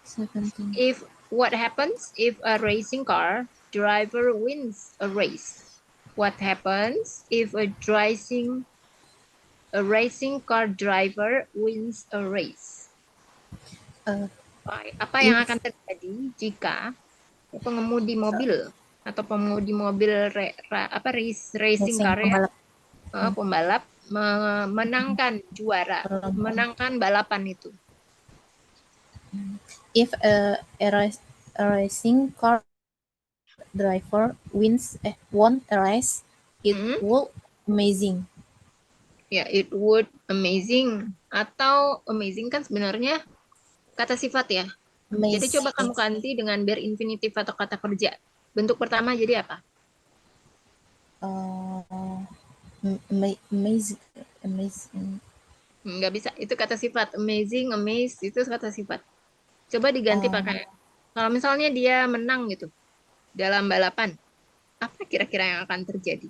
17. If what happens if a racing car driver wins a race? What happens if a racing car driver wins a race? Uh, Apa yang if akan terjadi jika pengemudi mobil atau pengemudi mobil racing racing car ya, pembalap pembalap memenangkan juara, perlombaan. memenangkan balapan itu? If a racing car driver won a race, it will amazing. Ya, it would amazing. Atau amazing kan sebenarnya kata sifat ya. Jadi Amazing. coba kamu ganti dengan bare infinitive atau kata kerja. Bentuk pertama jadi apa? Amazing. Amazing. Nggak bisa. Itu kata sifat. Amazing, amaze, itu kata sifat. Coba diganti pakai. Kalau misalnya dia menang gitu dalam balapan, apa kira-kira yang akan terjadi?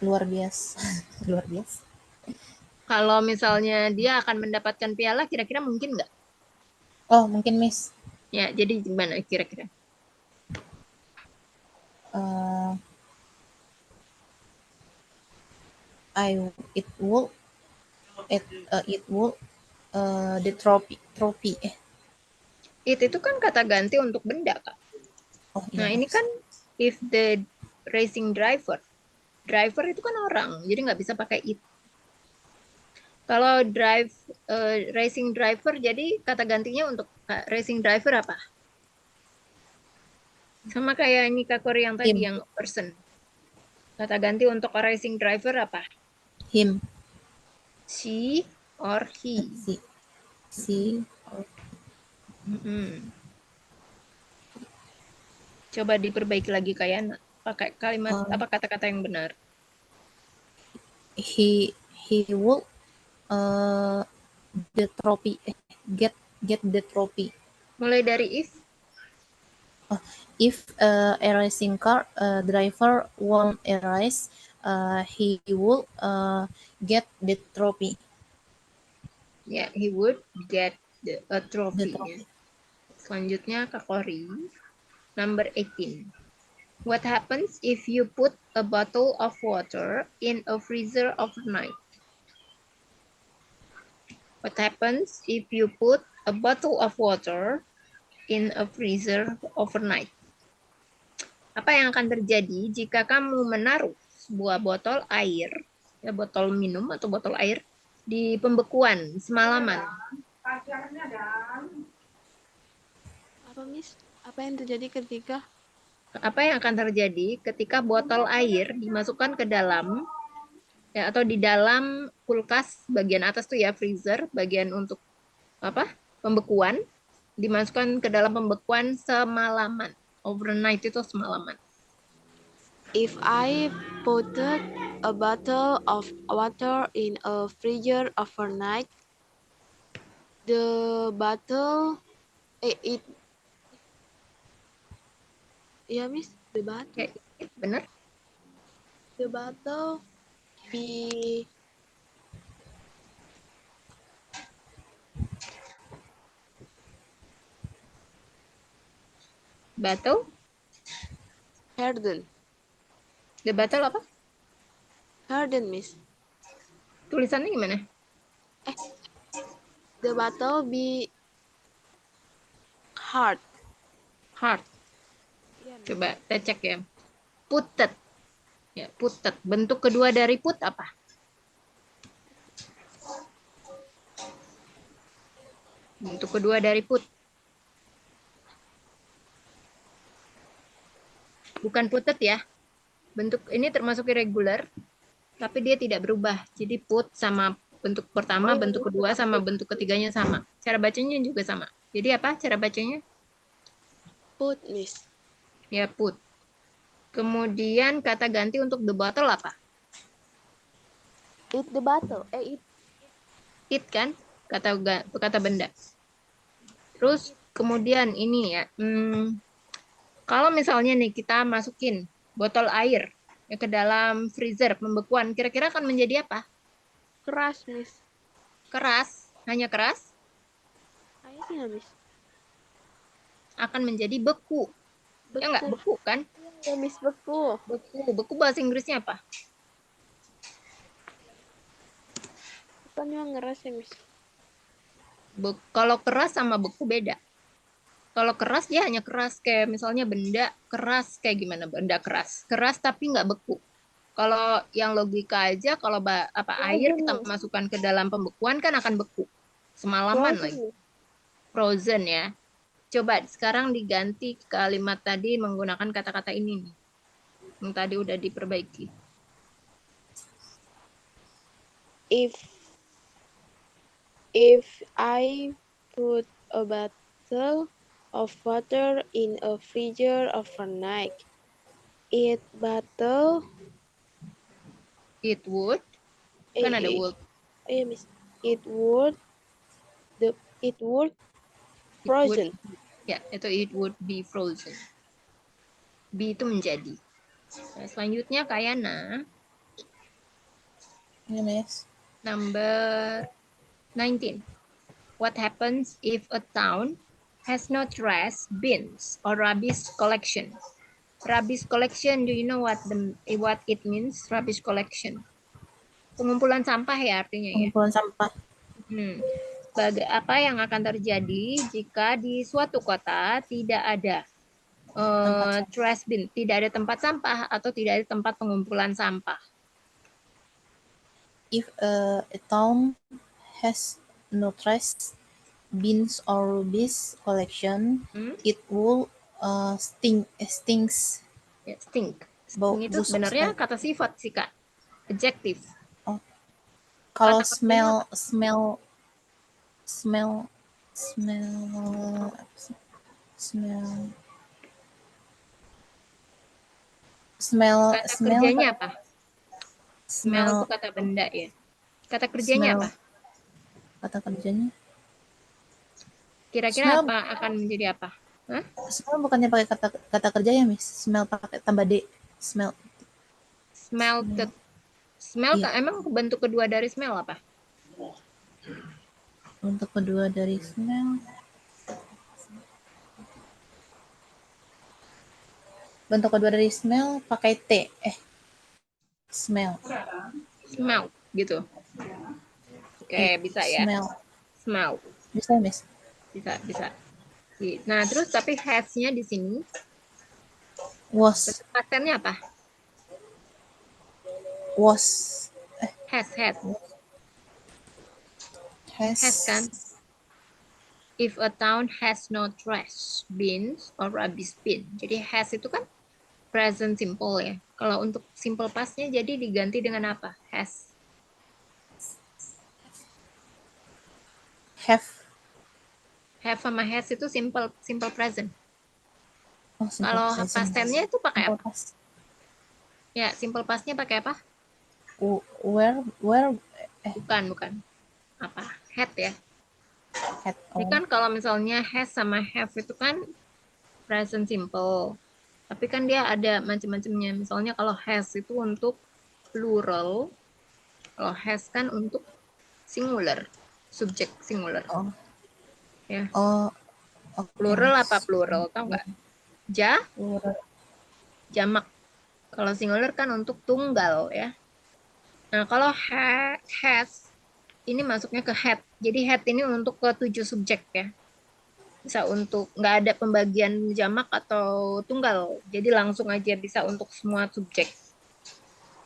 Luar biasa. Luar biasa. Kalau misalnya dia akan mendapatkan piala, kira-kira mungkin nggak? Oh, mungkin Miss. Ya, jadi gimana kira-kira? Uh, it will the trophy. Itu kan kata ganti untuk benda, Kak. Oh, Nah, iya. ini kan if the racing driver itu kan orang, jadi nggak bisa pakai it. Kalau racing driver, jadi kata gantinya untuk racing driver apa? Sama kayak ini Kak Kori yang tadi, Him. yang person. Kata ganti untuk racing driver apa? Him. She or he. Si. Coba diperbaiki lagi kayak pakai kalimat apa kata-kata yang benar. He will the trophy. Get the trophy. Mulai dari If a racing car driver won a race, he will get the trophy. ya, he would get a trophy. The trophy. Ya. Selanjutnya Kak Kori, number 18. What happens if you put a bottle of water in a freezer overnight? What happens if you put a bottle of water in a freezer overnight? Apa yang akan terjadi jika kamu menaruh sebuah botol air, ya botol minum atau botol air di pembekuan semalaman? Apa, Miss? Apa yang terjadi ketika Apa yang akan terjadi ketika botol air dimasukkan ke dalam ya, atau di dalam kulkas bagian atas tuh ya, freezer, bagian untuk apa? Pembekuan, dimasukkan ke dalam pembekuan semalaman. Overnight itu semalaman. if I put a bottle of water in a freezer overnight, the bottle it ya, Miss, Kayak bener? the bottle be Bottle? hardened. The bottle apa? Hardened, Miss. Tulisannya gimana? The bottle be hard. Hard. Coba kita cek ya. Putet. Ya, putet. Bentuk kedua dari put apa? Bentuk kedua dari put. Bukan putet ya. Bentuk ini termasuk irregular, tapi dia tidak berubah. Jadi put sama bentuk pertama, bentuk kedua, sama bentuk ketiganya sama. Cara bacanya juga sama. Jadi apa cara bacanya? Put, Miss. Ya, put. Kemudian kata ganti untuk the bottle apa? It the bottle. It kan? Kata benda. Terus kemudian ini ya. Kalau misalnya nih kita masukin botol air ya ke dalam freezer pembekuan, kira-kira akan menjadi apa? Keras, Miss. Keras, hanya keras, Airnya, Miss. akan menjadi beku. Ya nggak, beku kan? Ya, Miss, beku. Beku bahasa Inggrisnya apa? Bukan yang ngeras ya, Miss. Kalau keras sama beku beda. Kalau keras dia hanya keras, kayak misalnya benda keras, kayak gimana benda keras? Keras tapi nggak beku. Kalau yang logika aja, kalau air kita masukkan ke dalam pembekuan kan akan beku. Semalaman lagi. Frozen ya. Coba sekarang diganti kalimat tadi menggunakan kata-kata ini nih. Yang tadi udah diperbaiki. If I put a bottle of water in a freezer overnight, it bottle It would, kan ada would. yeah, Miss. It would frozen. Ya, itu it would be frozen. Be itu menjadi. Nah, selanjutnya Kayana. Ya, Miss. Number 19. What happens if a town has no trash bins or rubbish collection? Rubbish collection, do you know what it means? Rubbish collection. Pengumpulan sampah ya artinya ya. Pengumpulan sampah. Apa yang akan terjadi jika di suatu kota tidak ada trash bin, tidak ada tempat sampah atau tidak ada tempat pengumpulan sampah? If a town has no trash bins or rubbish collection, it will stinks. Ya, stink. Bau Stink itu busuk sebenarnya sekali. kata sifat sih Kak. Adjective. Kalau Kata smell Kata kerjanya apa? Smell itu smell kata benda ya. Kata kerjanya apa? Kata kerjanya Kira-kira smell. apa akan menjadi apa? Hah? Smell bukannya pakai kata kerja ya, Miss? Smell pakai tambah D. Smell. Smelted. Smell Iya. emang bentuk kedua dari smell apa? Untuk kedua dari smell. Bentuk kedua dari smell pakai T. Smell. Smell gitu. Oke, bisa ya. Smell. Bisa, Miss? Bisa. Nah, terus tapi has-nya di sini. Was. Patternnya apa? Was. Has Has kan? If a town has no trash bins or rubbish bin. Jadi has itu kan present simple ya. Kalau untuk simple pastnya jadi diganti dengan apa? Has. Have. Have sama has itu simple present. Oh, simple Kalau present. past tense-nya itu pakai Simple apa? past. Ya, simple past-nya pakai apa? Where Bukan. Apa? Had ya. had. Ini kan kalau misalnya has sama have itu kan present simple. Tapi kan dia ada macam-macamnya. Misalnya kalau has itu untuk plural, kalau has kan untuk singular, subjek singular. Oh. Ya. Oh. Okay. Plural apa plural? Tahu nggak? Plural. Jamak. Kalau singular kan untuk tunggal ya. Nah, kalau has ini masuknya ke had. Jadi had ini untuk ke 7 subjek ya. Bisa untuk nggak ada pembagian jamak atau tunggal. Jadi langsung aja bisa untuk semua subjek.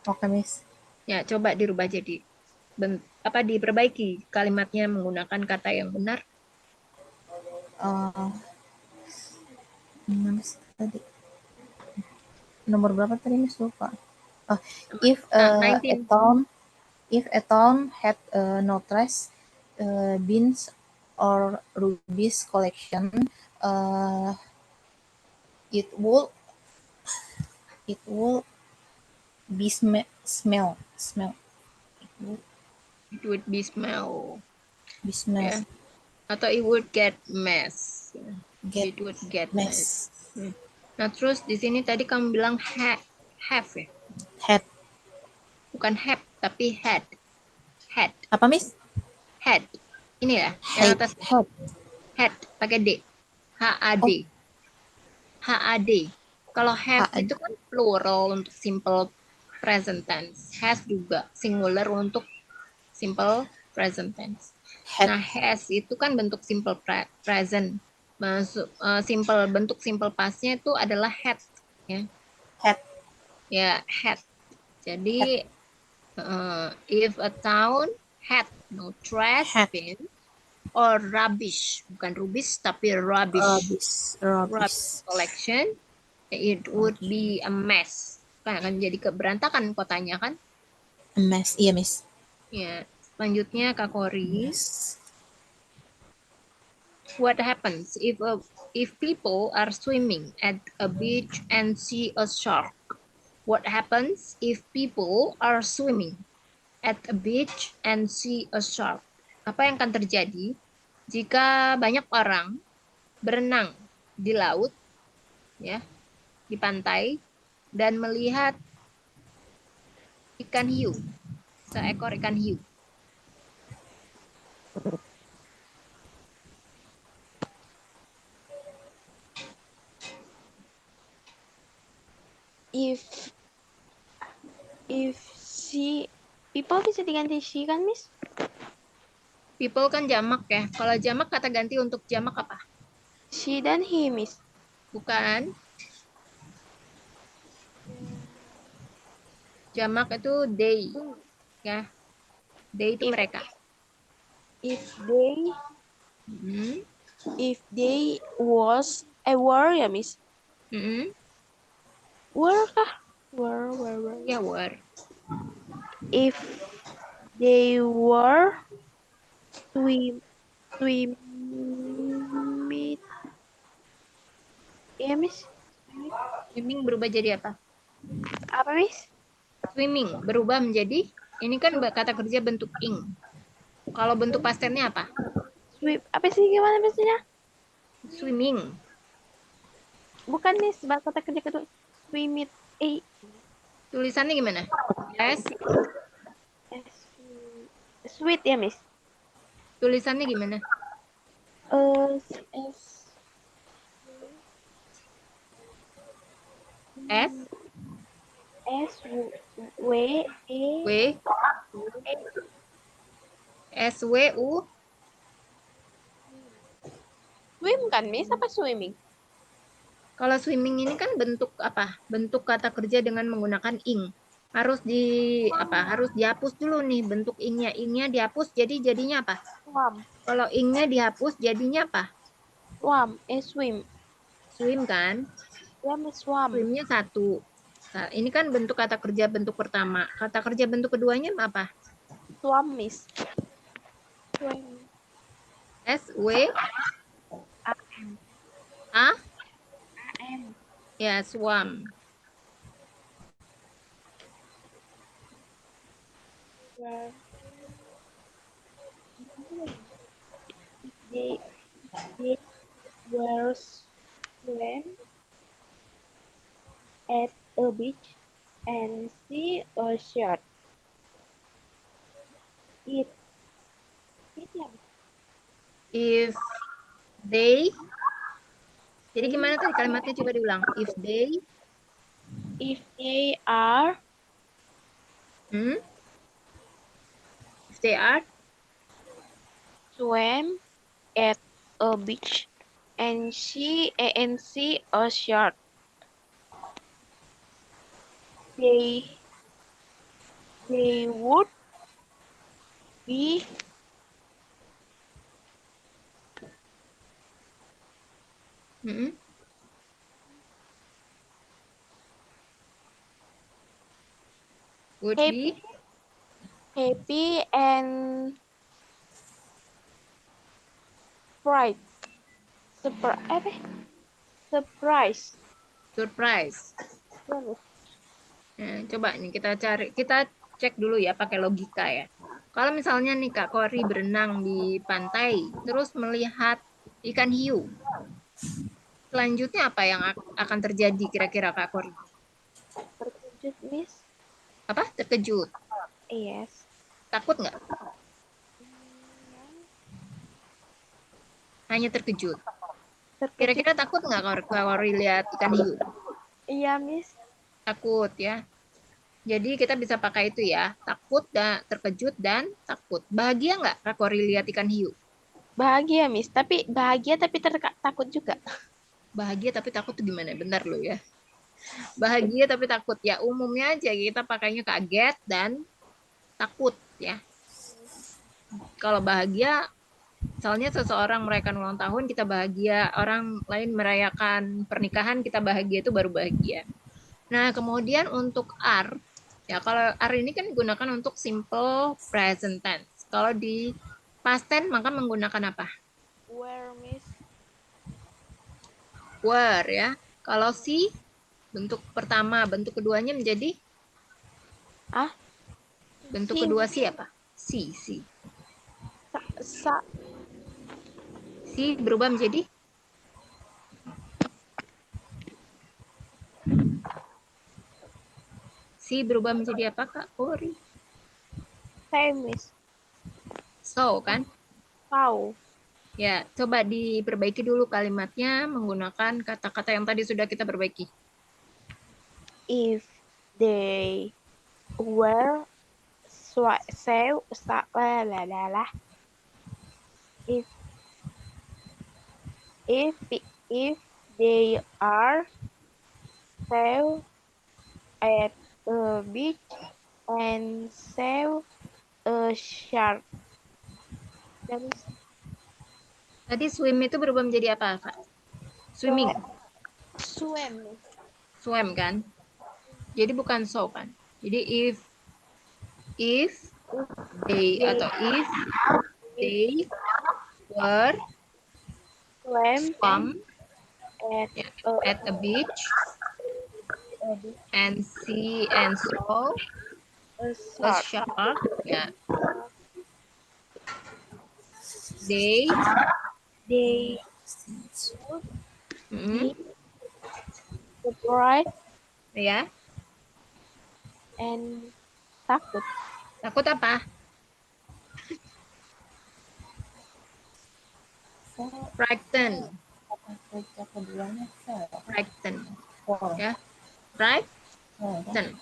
Oke, Miss. Ya, coba dirubah jadi diperbaiki kalimatnya menggunakan kata yang benar. Mana sih tadi? Nomor berapa tadi, Miss? Lupa. If a 19. town had no trash bins or rubbish collection, it would be smell. It would be smell. Be smell. Ya. Atau it would get mess. Get It would get mess. mess. Nah, terus di sini tadi kamu bilang have ya? Had. Bukan have, tapi had. Had. Apa, Miss? Had. Ini ya, yang atas. Had, pakai D. H-A-D. H-A-D. Kalau have H-A-D. itu kan plural untuk simple present tense. Has juga singular untuk simple present tense. Had. Nah, has itu kan bentuk simple present. Bentuk simple pastnya itu adalah had. Ya. Had. Ya, had. Jadi, if a town had no trash bin or rubbish, bukan rubbish tapi rubbish collection, it would be a mess. Kan akan jadi keberantakan kotanya kan? A mess, iya, Miss. Ya, selanjutnya Kak Kori. Yes. What happens if people are swimming at a beach and see a shark? What happens if people are swimming at a beach and see a shark? Apa yang akan terjadi jika banyak orang berenang di laut, ya, di pantai, dan melihat ikan hiu, seekor ikan hiu? If she, people bisa diganti she kan, Miss? People kan jamak ya. Kalau jamak kata ganti untuk jamak apa? She dan he, Miss. Bukan. Jamak itu they. Ya. They itu mereka. If they were ya, Miss? Were kah? Were. Ya, were. If they were swimming, iya, Miss? Swimming berubah jadi apa? Apa, Miss? Swimming berubah menjadi, ini kan kata kerja bentuk ing. Kalau bentuk past tense-nya apa? Apa sih, gimana biasanya? Swimming. Bukan, Miss, kata kerja kedua. Swimming. Tulisannya gimana? Sweet ya, Miss? Tulisannya gimana? SWU. Swim kan, Miss? Apa swimming? Kalau swimming ini kan bentuk apa? Bentuk kata kerja dengan menggunakan ing. Harus harus dihapus dulu nih bentuk ing-nya. Ing-nya dihapus jadinya apa? Swam. Kalau ing-nya dihapus jadinya apa? Swam. Swim. Swim kan? Ya, Miss, swam. Swim-nya satu. Nah, ini kan bentuk kata kerja bentuk pertama. Kata kerja bentuk keduanya apa? Swam, Miss. Swim. S-W AM. A? AM. Ya, swam. Where they were swim at a beach and see a shark. It ya. If they, jadi gimana tadi kalimatnya, coba diulang. If they are hmm? If they are swim at a beach and see a shark. They would be hmm? Would be happy and pride. Surprise. surprise. Nah, coba nih kita cek dulu ya pakai logika ya. Kalau misalnya nih Kak Kori berenang di pantai, terus melihat ikan hiu, selanjutnya apa yang akan terjadi kira-kira Kak Kori? Terkejut, Miss. Apa? Terkejut. Yes. Takut nggak? Hanya terkejut. Kira-kira takut nggak Kak Kori lihat ikan hiu? Iya, Miss. Takut ya. Jadi kita bisa pakai itu ya, takut dan terkejut dan takut. Bahagia nggak Kak Kori lihat ikan hiu? Bahagia, Miss. Tapi bahagia tapi takut juga. Bahagia tapi takut tuh gimana? Bentar lo ya. Bahagia tapi takut ya, umumnya aja kita pakainya kaget dan takut ya. Kalau bahagia, misalnya seseorang merayakan ulang tahun kita bahagia, orang lain merayakan pernikahan kita bahagia, itu baru bahagia. Nah, kemudian untuk are, ya kalau are ini kan digunakan untuk simple present tense. Kalau di past tense maka menggunakan apa? Where, Miss? Were ya. Kalau si bentuk pertama, bentuk keduanya menjadi bentuk kedua si apa? Si. Si berubah menjadi apa Kak Kori? Miss. So kan? How? Ya, coba diperbaiki dulu kalimatnya menggunakan kata-kata yang tadi sudah kita perbaiki. If they were if they are saw at the beach and saw a shark. Tadi swim itu berubah menjadi apa, Kak? Swimming. Swim kan? Jadi bukan so kan? Jadi if they atau if they were swam at a beach and see and saw a shark, ya. They surprised ya. and takut. Takut apa? Frightened. Frightened. Ya. Frightened.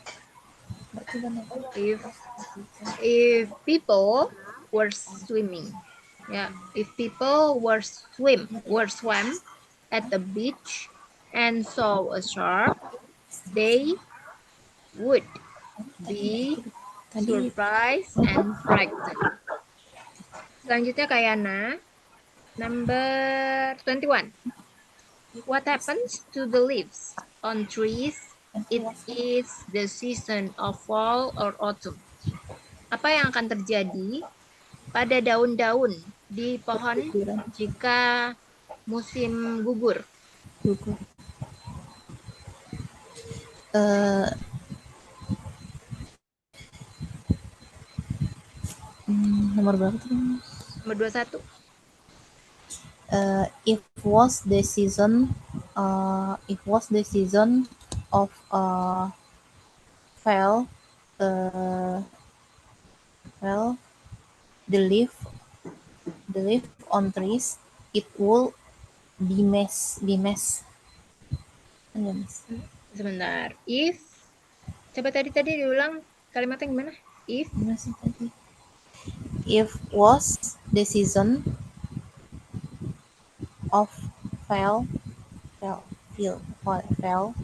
If people were swimming. Yeah, if people were swam at the beach and saw a shark, they would be Tadi surprised and frightened. Selanjutnya Kayana, number 21. What happens to the leaves on trees? It is the season of fall or autumn. Apa yang akan terjadi pada daun-daun di pohon guguran jika musim gugur? gugur. Eh, nomor berapa tadi? Nomor 21. If was the season of fall, well, the leaf on trees, it will be mess. Iya, Miss. Sebentar. If, coba tadi diulang kalimatnya gimana? If, Gimana sih tadi? If was the season of fall,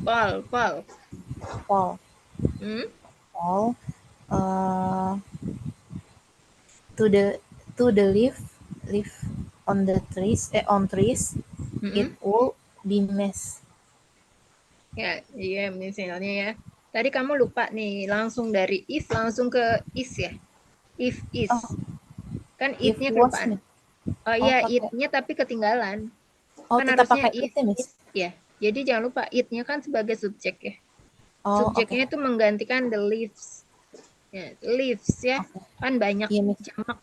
fall, fall. fall, Hmm? fall, uh, to the leaf on trees, it Mm-mm. will be mess. Ya, iya misalnya ya. Tadi kamu lupa nih, langsung dari if langsung ke is ya. If is. Oh, Kan if it-nya was kelupaan. nih. Oh Oh, iya, pakai. it-nya tapi ketinggalan. Oh, Kan tetap harusnya pakai if, it ya, Miss? ya. Jadi jangan lupa it-nya kan sebagai subjek ya. Oh, oke. Subjeknya itu menggantikan the leaves. Ya, leaves ya. Oke. Kan banyak Iya, Miss. jamak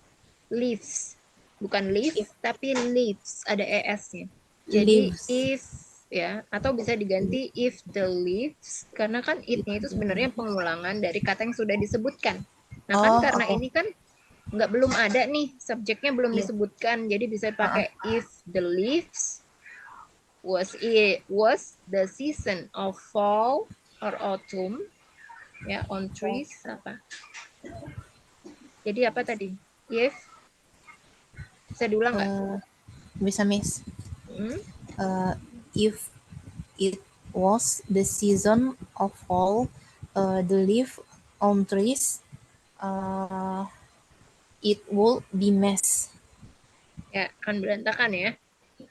leaves. Bukan leaf, If tapi leaves. Ada es-nya. Jadi leaves. if ya, atau bisa diganti if the leaves, karena kan it-nya itu sebenarnya pengulangan dari kata yang sudah disebutkan. Nah kan Oh, karena oke. ini kan belum ada nih, subjeknya belum Iya. disebutkan, jadi bisa Ah, pakai if the leaves was the season of fall or autumn ya on trees apa. Jadi apa tadi? If bisa diulang nggak? bisa, Miss. Hmm? If it was the season of fall, the leaf on trees, it would be mess. Ya akan berantakan ya.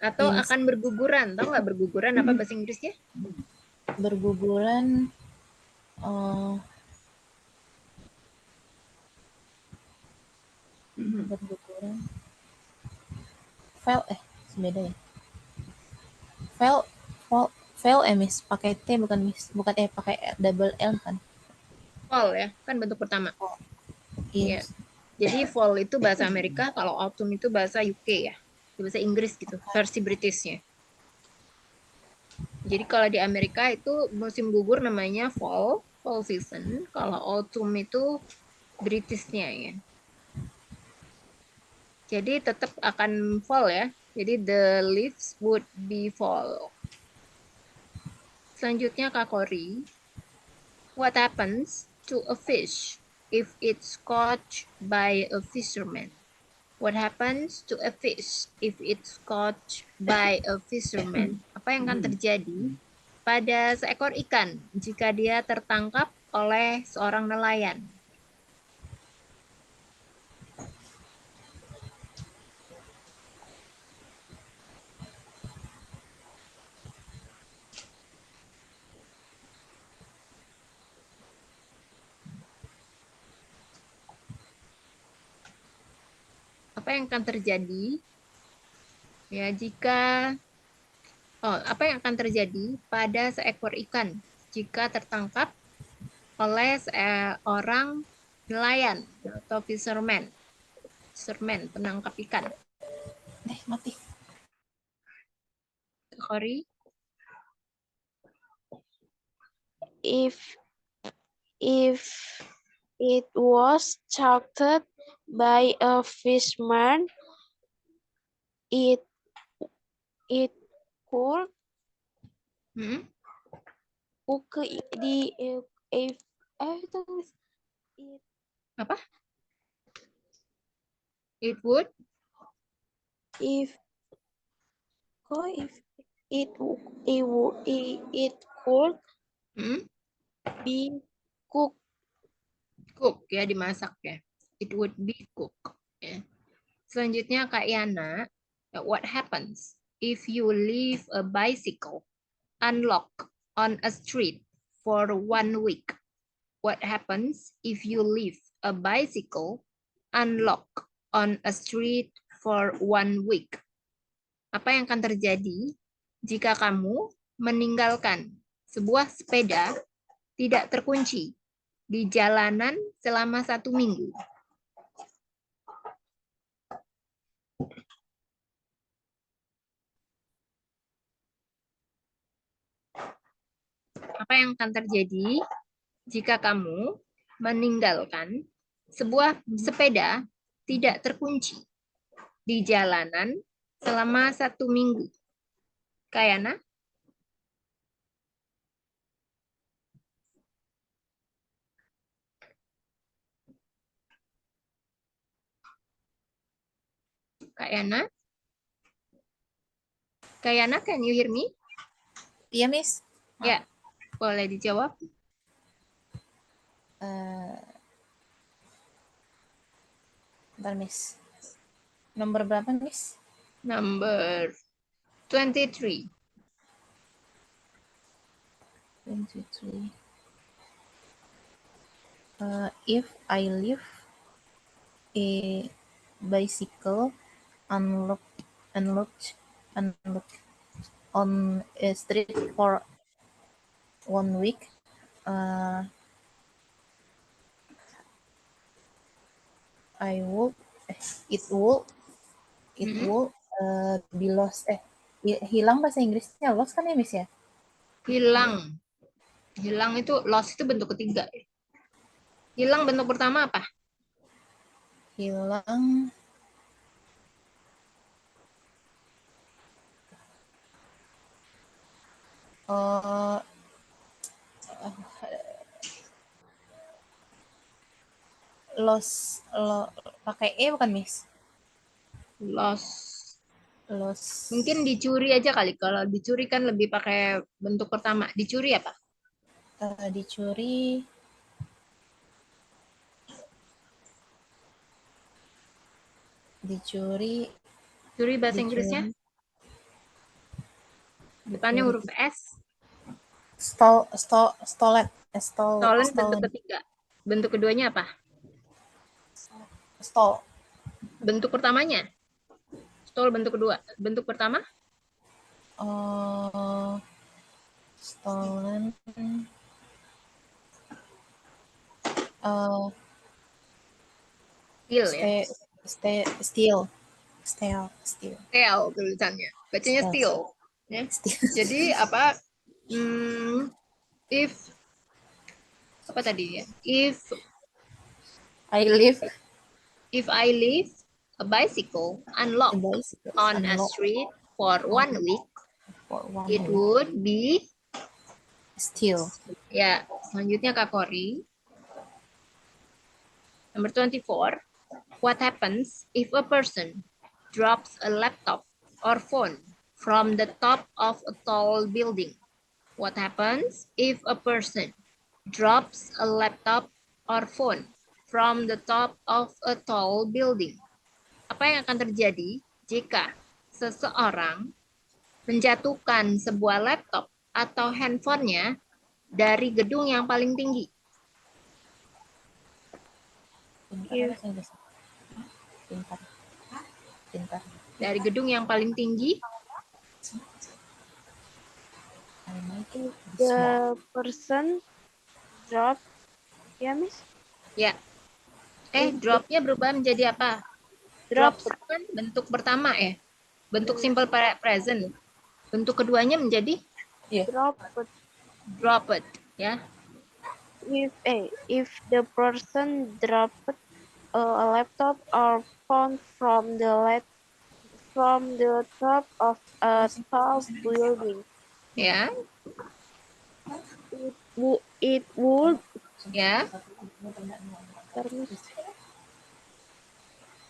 Atau Iya, Miss. akan berguguran. Tahu nggak berguguran apa bahasa Inggrisnya? Berguguran, berguguran. Fell, beda ya. Fell, fell, Miss. Pakai T bukan Miss. Bukan pakai double L kan? Fall ya, kan bentuk pertama. Iya. Iya. Jadi fall itu bahasa Amerika, kalau autumn itu bahasa UK ya. Bahasa Inggris gitu, versi Britishnya. Jadi kalau di Amerika itu musim gugur namanya fall season. Kalau autumn itu Britishnya ya. Jadi tetap akan fall ya. Jadi the leaves would be fall. Selanjutnya Kak Kori. What happens to a fish if it's caught by a fisherman? What happens to a fish if it's caught by a fisherman? Apa yang akan terjadi pada seekor ikan jika dia tertangkap oleh seorang nelayan? Apa yang akan terjadi ya jika apa yang akan terjadi pada seekor ikan jika tertangkap oleh seorang nelayan atau fisherman, penangkap ikan. Mati. Kori, If it was caught by a fisherman, it could cook di if it apa? It would if if it it could hmm? be cooked Cook ya, dimasak ya. It would be cook. Ya. Selanjutnya Kak Yana, what happens if you leave a bicycle unlocked on a street for 1 week? What happens if you leave a bicycle unlocked on a street for 1 week? Apa yang akan terjadi jika kamu meninggalkan sebuah sepeda tidak terkunci di jalanan selama 1 minggu? Apa yang akan terjadi jika kamu meninggalkan sebuah sepeda tidak terkunci di jalanan selama 1 minggu? Kayana? Kayana? Kayana, can you hear me? Iya, Miss. Ya, boleh dijawab. Bentar, Miss. Nomor berapa, Miss? Number 23. 23. If I leave a bicycle unlocked on a street for 1 week, it will be lost. Hilang bahasa Inggrisnya lost kan ya, Miss ya? Hilang. Hilang itu, lost itu bentuk ketiga. Hilang bentuk pertama apa? Hilang pakai bukan, Miss? Lost. Lost. Mungkin dicuri aja kali. Kalau dicuri kan lebih pakai bentuk pertama. Dicuri apa? Dicuri. Curi bahasa Inggrisnya? Depannya huruf S. Stolen. Stolen bentuk ketiga. Bentuk keduanya apa? Stole. Bentuk pertamanya? Stole bentuk kedua. Bentuk pertama? Stolen. Steal ya? Steal tulisannya. Bacanya steal. Ya. Jadi apa? If apa tadi ya? If I leave a bicycle unlocked on a street for 1 week, it would be steal. Ya, selanjutnya Kak Kori. Number 24. What happens if a person drops a laptop or phone from the top of a tall building? What happens if a person drops a laptop or phone from the top of a tall building? Apa yang akan terjadi jika seseorang menjatuhkan sebuah laptop atau handphonenya dari gedung yang paling tinggi? Pintar. Dari gedung yang paling tinggi? The person drop, ya, Miss? Ya. Drop-nya berubah menjadi apa? Drop kan bentuk pertama ya. Bentuk simple present. Bentuk keduanya menjadi dropped ya. If the person dropped a laptop or phone from the top of a tall building, Ya. it would Ya.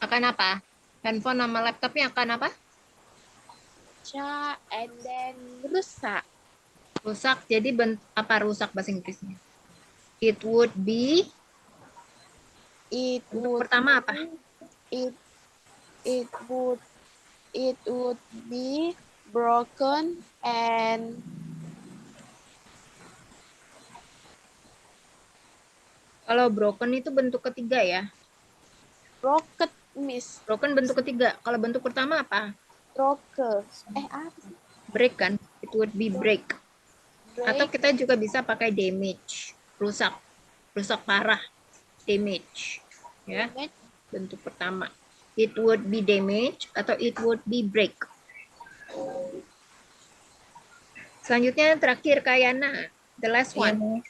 Akan apa? Handphone sama laptopnya akan apa? and then rusak. Rusak. Jadi apa rusak bahasa Inggrisnya? It would be It Bentuk would pertama apa? it it would be broken and Kalau broken itu bentuk ketiga ya. broken, Miss. Broken bentuk ketiga. Kalau bentuk pertama apa? Broken. Apa sih? Break kan? It would be break. Atau Break. kita juga bisa pakai damage. Rusak. Rusak parah. Damage. Ya. Damage. Bentuk pertama. It would be damage atau it would be break. Selanjutnya terakhir Kayana. The last Iya, one. Miss.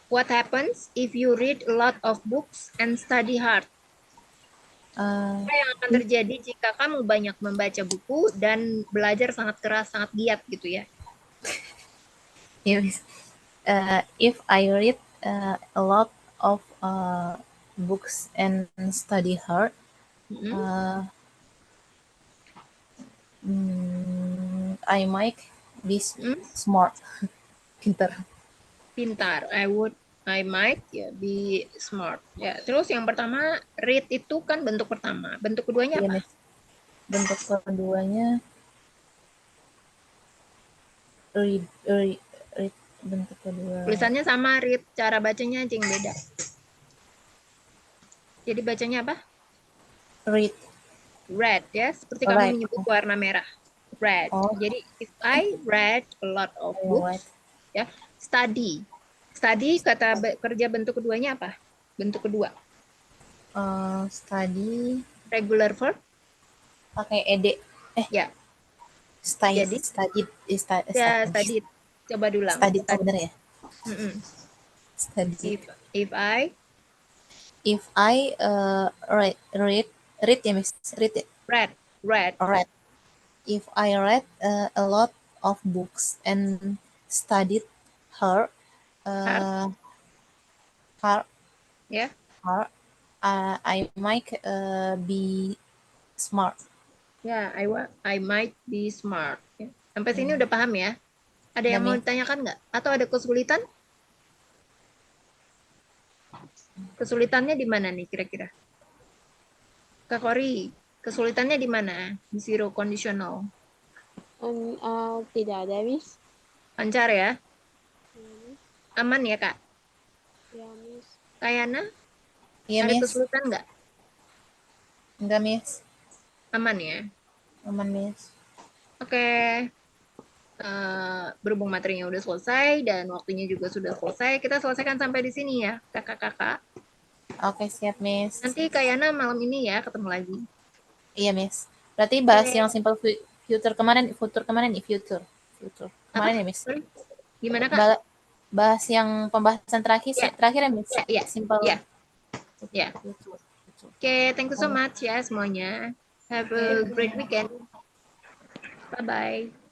What happens if you read a lot of books and study hard? Apa yang akan terjadi jika kamu banyak membaca buku dan belajar sangat keras, sangat giat gitu ya? Iya, Miss. If I read a lot of books and study hard, Mm-mm. I might be Mm, smart, pinter. Pintar. I might ya be smart. Ya, terus yang pertama read itu kan bentuk pertama. Bentuk keduanya Iya, apa? Miss. Bentuk keduanya read bentuk kedua. Tulisannya sama read, cara bacanya aja yang beda. Jadi bacanya apa? Read. Red ya, seperti Red. kamu menyebut warna merah. Red. Oh. Jadi if I read a lot of Alright. books, ya, study. Study kata kerja bentuk keduanya apa? Bentuk kedua. Study Regular verb. pakai ed. Ya. Study. Jadi Study. ya study. Coba diulang. Study. Oh, bener ya? Mm-mm. Study. If I read ya, Miss. Read ya? read. Alright. If I read a lot of books and studied hard, Ya. I might be smart. Ya, I might be smart. Ya. Sampai sini udah paham ya? Ada yang Udah, mau Miss. ditanyakan nggak? Atau ada kesulitan? Kesulitannya di mana nih kira-kira? Kak Kori, kesulitannya di mana? Di zero conditional. Tidak ada, Miss. Lancar ya? Ya, Miss. Aman ya, Kak? Ya, Miss. Kayana, Iya, ada Miss. kesulitan nggak? Enggak, Miss. Aman ya? Aman, Miss. Oke. Berhubung materinya udah selesai dan waktunya juga sudah selesai, kita selesaikan sampai di sini ya, kakak-kakak. Oke, siap, Miss. Nanti Kayana malam ini ya ketemu lagi. Iya, Miss. Berarti bahas Oke. yang simple future kemarin nih, future. Kemarin Apa? ya, Miss. Sorry. Gimana, Kak? Bahas yang pembahasan terakhir Ya. ya, Miss. Ya. Simple. Ya. Future. Oke, thank you so much ya semuanya. Have a great weekend. Bye-bye.